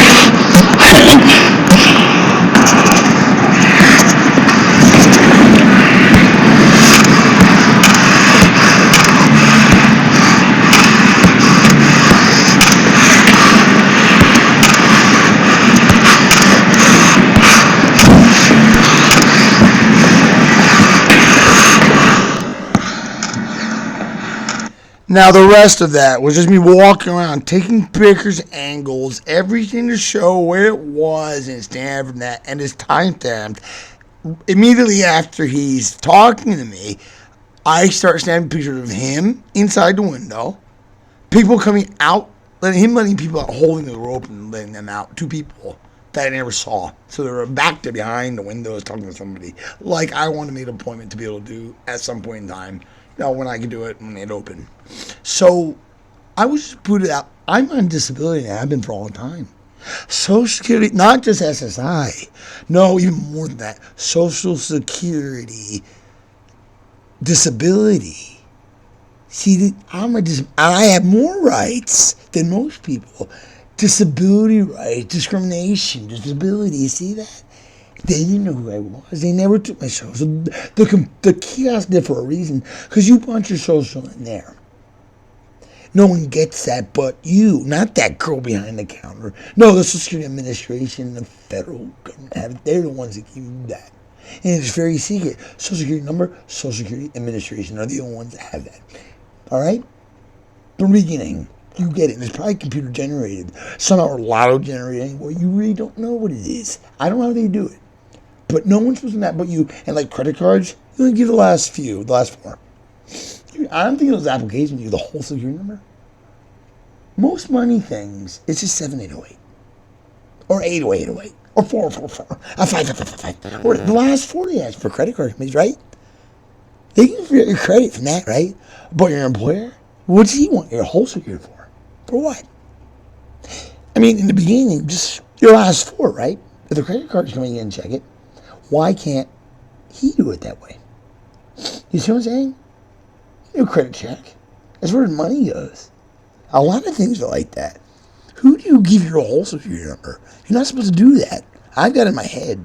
Now the rest of that was just me walking around, taking pictures, angles, everything to show where it was in Stanford and that, and it's time-stamped. Immediately after he's talking to me, I start snapping pictures of him inside the window, people coming out, letting people out, holding the rope and letting them out. 2 people that I never saw. So they were back there behind the windows talking to somebody, like I wanted to make an appointment to be able to do at some point in time. When I could do it when it opened. So I was just put it out. I'm on disability and I've been for a long time. Social Security, not just SSI. No, even more than that. Social Security disability. See, I have more rights than most people. Disability rights, discrimination, disability. You see that? They didn't know who I was. They never took my social. The kiosk did for a reason, because you punch your social in there. No one gets that but you, not that girl behind the counter. No, the Social Security Administration, the federal government, they're the ones that give you that. And it's very secret. Social Security number, Social Security Administration are the only ones that have that. All right? The beginning. You get it. It's probably computer generated. Some are lotto generated. Well, you really don't know what it is. I don't know how they do it. But no one's supposed to know that but you. And like credit cards, you only give the last 4. Dude, I don't think those applications use the whole security number. Most money things, it's just 7808. Or 80808. Or 444. 5555. Or the last 4 they ask for credit card companies, right? They can get your credit from that, right? But your employer, what's he want your whole security for? For what? I mean, in the beginning, just your last 4, right? If the credit card's coming in and check it, why can't he do it that way? You see what I'm saying? Your credit check. That's where the money goes. A lot of things are like that. Who do you give your whole security number? You're not supposed to do that. I've got it in my head.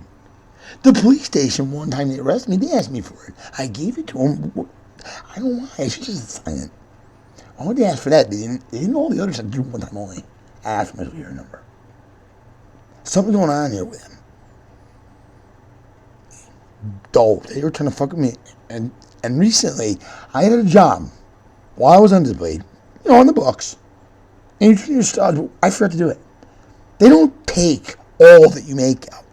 The police station, one time they arrested me, they asked me for it. I gave it to them. I don't know why. I should just sign it. Why would they ask for that? They didn't know all the others had to do one time only. I asked for my security number. Something's going on here with them. Though, they were trying to fuck with me. And recently, I had a job while I was undisciplined, on the books. And I forgot to do it. They don't take all that you make out.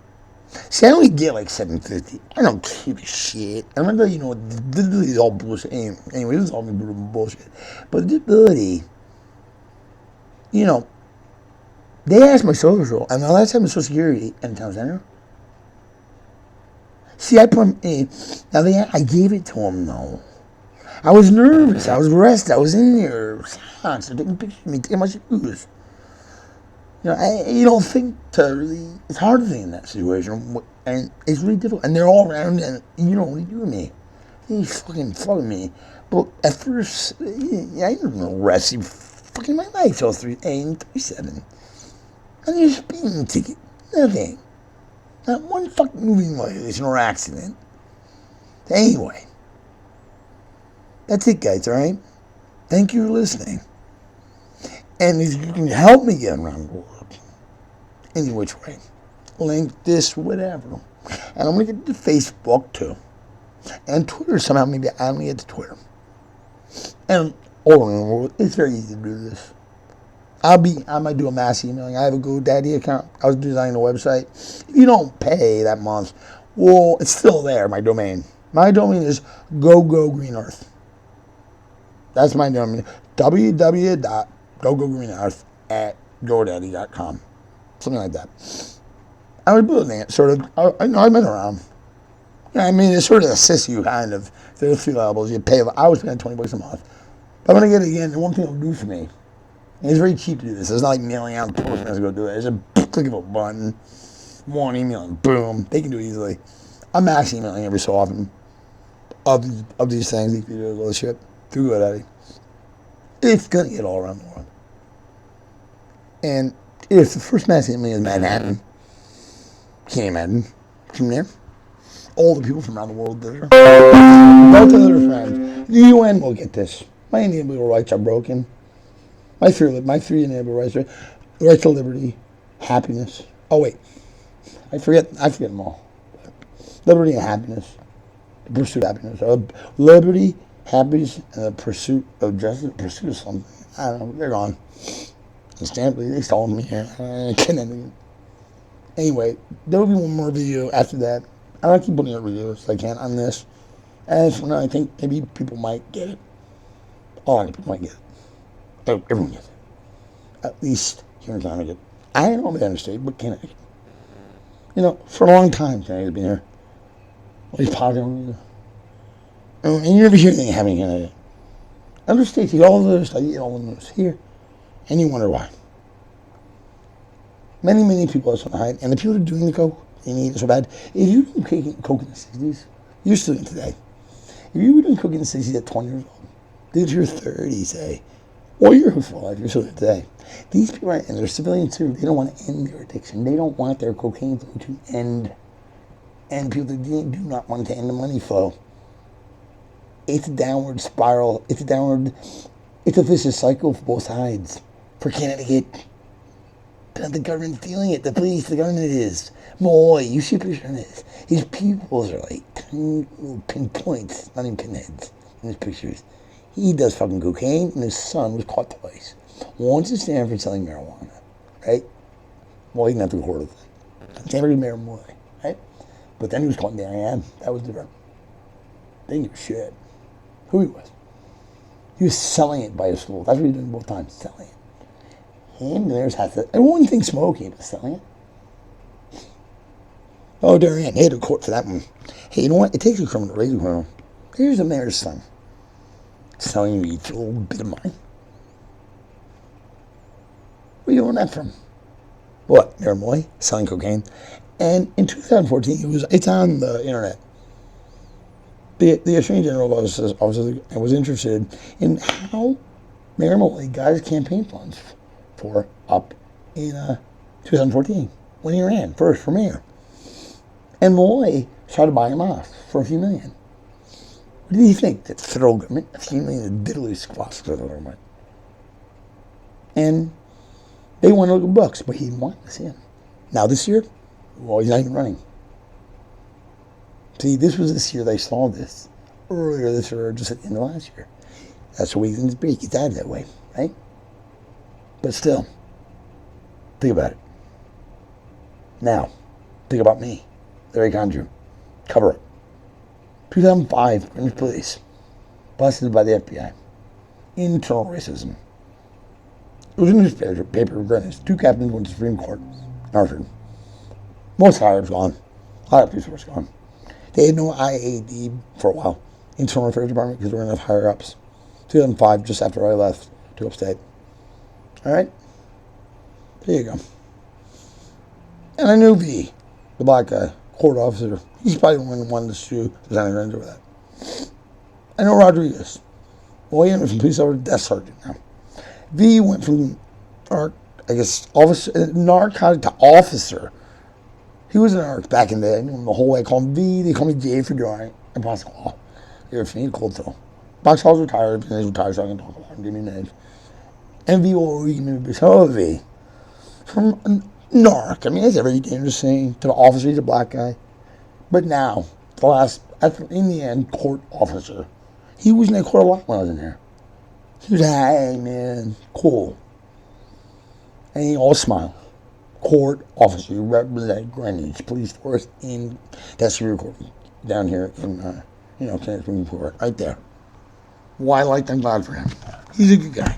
See, I only get like $750. I don't give a shit. And I know, disability is all bullshit. Anyway, this is all bullshit. But disability, they asked my social, and the last time was Social Security in the town center. See, I gave it to them, though. I was nervous. I was arrested. I was in there. They're taking pictures of me, taking my shoes. You don't think to really. It's hard to think in that situation, and it's really difficult. And they're all around, and what do you do with me? They fucking me. But at first, I didn't arrest you. Fucking my life till 3/37. And you're speeding ticket. Nothing. Not one fucking moving violation or accident. Anyway. That's it, guys, alright? Thank you for listening. And if you can help me get around the world, any which way, link this, whatever. And I'm going to get to Facebook, too. And Twitter, somehow, maybe I'm going to get to Twitter. And all around the world, it's very easy to do this. I might do a mass emailing. I have a GoDaddy account. I was designing a website. If you don't pay that month, well, it's still there, my domain. My domain is GoGoGreenEarth. That's my domain. www.gogogreenearth@godaddy.com. Something like that. I was building it, sort of. I've been around. It's sort of assists you, kind of. There's 3 levels. You pay. I was paying $20 a month. But I'm going to get it again. The one thing it'll do for me, and it's very cheap to do this. It's not like mailing out the postman to go do it. It's a click of a button, one email, and boom. They can do it easily. I'm mass emailing every so often of these things, these videos, all this shit. Through GoDaddy. It's going to get all around the world. And if the first mass emailing is Manhattan, can't imagine. From there, all the people from around the world there. Both other friends. The UN will get this. My inalienable rights are broken. My 3 inalienable rights are the right to liberty, happiness. Oh, wait. I forget them all. Liberty and happiness. The pursuit of happiness. Liberty, happiness, and the pursuit of justice, pursuit of something. I don't know, they're gone. Stanley, they stole me here. Anyway, there will be one more video after that. I like to keep putting out videos if I can on this. And for now, I think maybe people might get it. A lot of people might get it. Everyone gets it. At least here in Connecticut. I don't know the other state, but Connecticut. For a long time, Connecticut's been here. All these popular. And you never hear anything happening in other states, all the stuff, all the news here. And you wonder why. Many, many people are so high. And the people who are doing the coke, they need it so bad. If you were doing coke in the 60s, you're still doing it today. If you were doing coke in the 60s at 20 years old, dude, you're 30, say, or you're full life, you're still doing it today. These people, and they're civilians too, they don't want to end their addiction. They don't want their cocaine flow to end. And people that do not want to end the money flow. It's a downward spiral. It's a vicious cycle for both sides. For Connecticut, but the government's dealing it. The police, the government is. Boy, you see a picture of this. His pupils are like tiny little pinpoints, not even pinheads in his pictures. He does fucking cocaine, and his son was caught twice. Once in Stanford selling marijuana, right? Well, he didn't have to record it. Stanford marijuana, right? But then he was caught in Darien. That was different. They didn't give a shit who he was. He was selling it by his school. That's what he did both times, selling it. Him and theirs had to. I wouldn't think smoking, but selling it. Oh, Darian, they had a court for that one. Hey, you know what? It takes a criminal to raise a criminal. Here's the mayor's son. Selling weed for a little bit of money. Where you learn that from? What? Mayor Moy? Selling cocaine? And in 2014, it's on the internet. The Attorney General was interested in how Mayor Moy got his campaign funds for up in 2014 when he ran first for mayor. And Moy tried to buy him off for a few million. What do you think? That federal government, a few million diddly squats to the government. And they wanted to look at books, but he didn't want to see him. Now this year, well, he's not even running. See, this year they saw this. Earlier this year, just at the end of last year. That's the way things be. It's out that way, right? But still, think about it. Now, think about me. Larry Condrew. Cover up. 2005, Greenwich Police. Busted by the FBI. Internal racism. It was a newspaper of Greenwich. 2 captains went to the Supreme Court. Arthur. Most hires gone. A lot of police force gone. They had no IAD for a while. Internal Affairs Department, because there weren't enough higher ups. 2005, just after I left to upstate. All right? There you go. And I knew V, the black guy, court officer. He's probably the one who wanted to sue Designer Grande over that. I know Rodriguez. Well, he went from police officer to desk sergeant now. V went from, narcotic to officer. He was an narc back in the day. I knew him the whole way. I called him V. They call me J for drawing. And Pascal. You're for me, cold though. Pascal's retired. He's retired, so I can talk about him. Give me names. And V will read me. Hello, V. From a narc. I mean, that's a very dangerous thing. To the officer, he's a black guy. But now, in the end, court officer. He was in that court a lot when I was in there. He was, hey, man, cool. And he all smiled. Court officer, you represent Greenwich Police Force in that's the recording down here in Supreme Court, right there. Why like thank God for him. He's a good guy.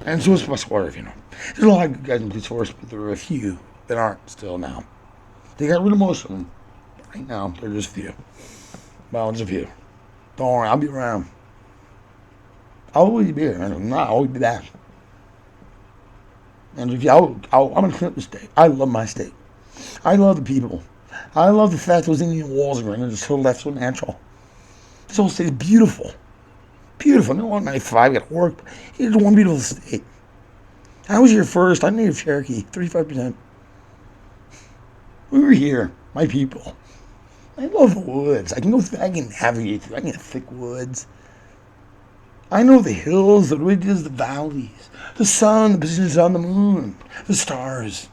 And so is Pascal, if you know. There's a lot of good guys in police force, but there are a few that aren't still now. They got rid of most of them. Right now, they're just a few. Well, just a few. Don't worry, I'll be around. I'll always be here. I'll always be back. And if I'm going to clean up the state. I love my state. I love the people. I love the fact those Indian walls are just so left, so natural. This whole state is beautiful. Beautiful. No, 195, got to work. It's one beautiful state. I was here first. I'm native Cherokee, 35%. We were here, my people. I love the woods. I can navigate through. I can get thick woods. I know the hills, the ridges, the valleys, the sun, the positions on the moon, the stars.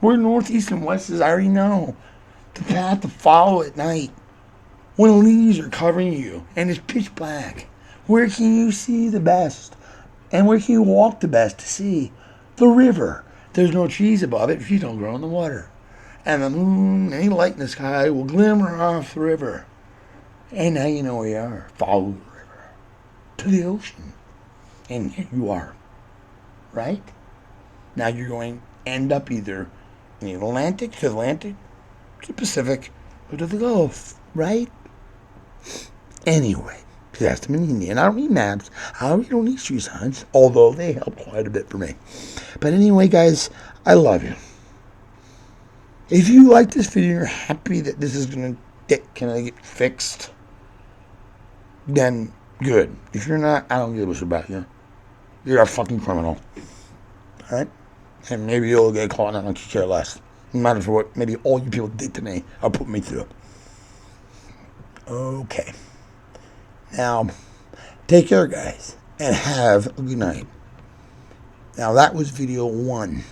Where northeast and west is, I already know. The path to follow at night. When the leaves are covering you and it's pitch black. Where can you see the best? And where can you walk the best to see? The river. There's no trees above it. Trees don't grow in the water. And the moon, any light in the sky will glimmer off the river. And now you know where you are. Follow the river to the ocean. And here you are. Right? Now you're going to end up either in the Atlantic, to the Pacific, or to the Gulf. Right? Anyway, that's the meaning. And I don't need maps. I really don't need street signs, although they help quite a bit for me. But anyway, guys, I love you. If you like this video, you're happy that this is going to get fixed, then good. If you're not, I don't give a shit about you. You're a fucking criminal. Alright? And maybe you'll get caught and I don't care less. No matter for what maybe all you people did to me or put me through. Okay. Now, take care, guys, and have a good night. Now, that was video 1.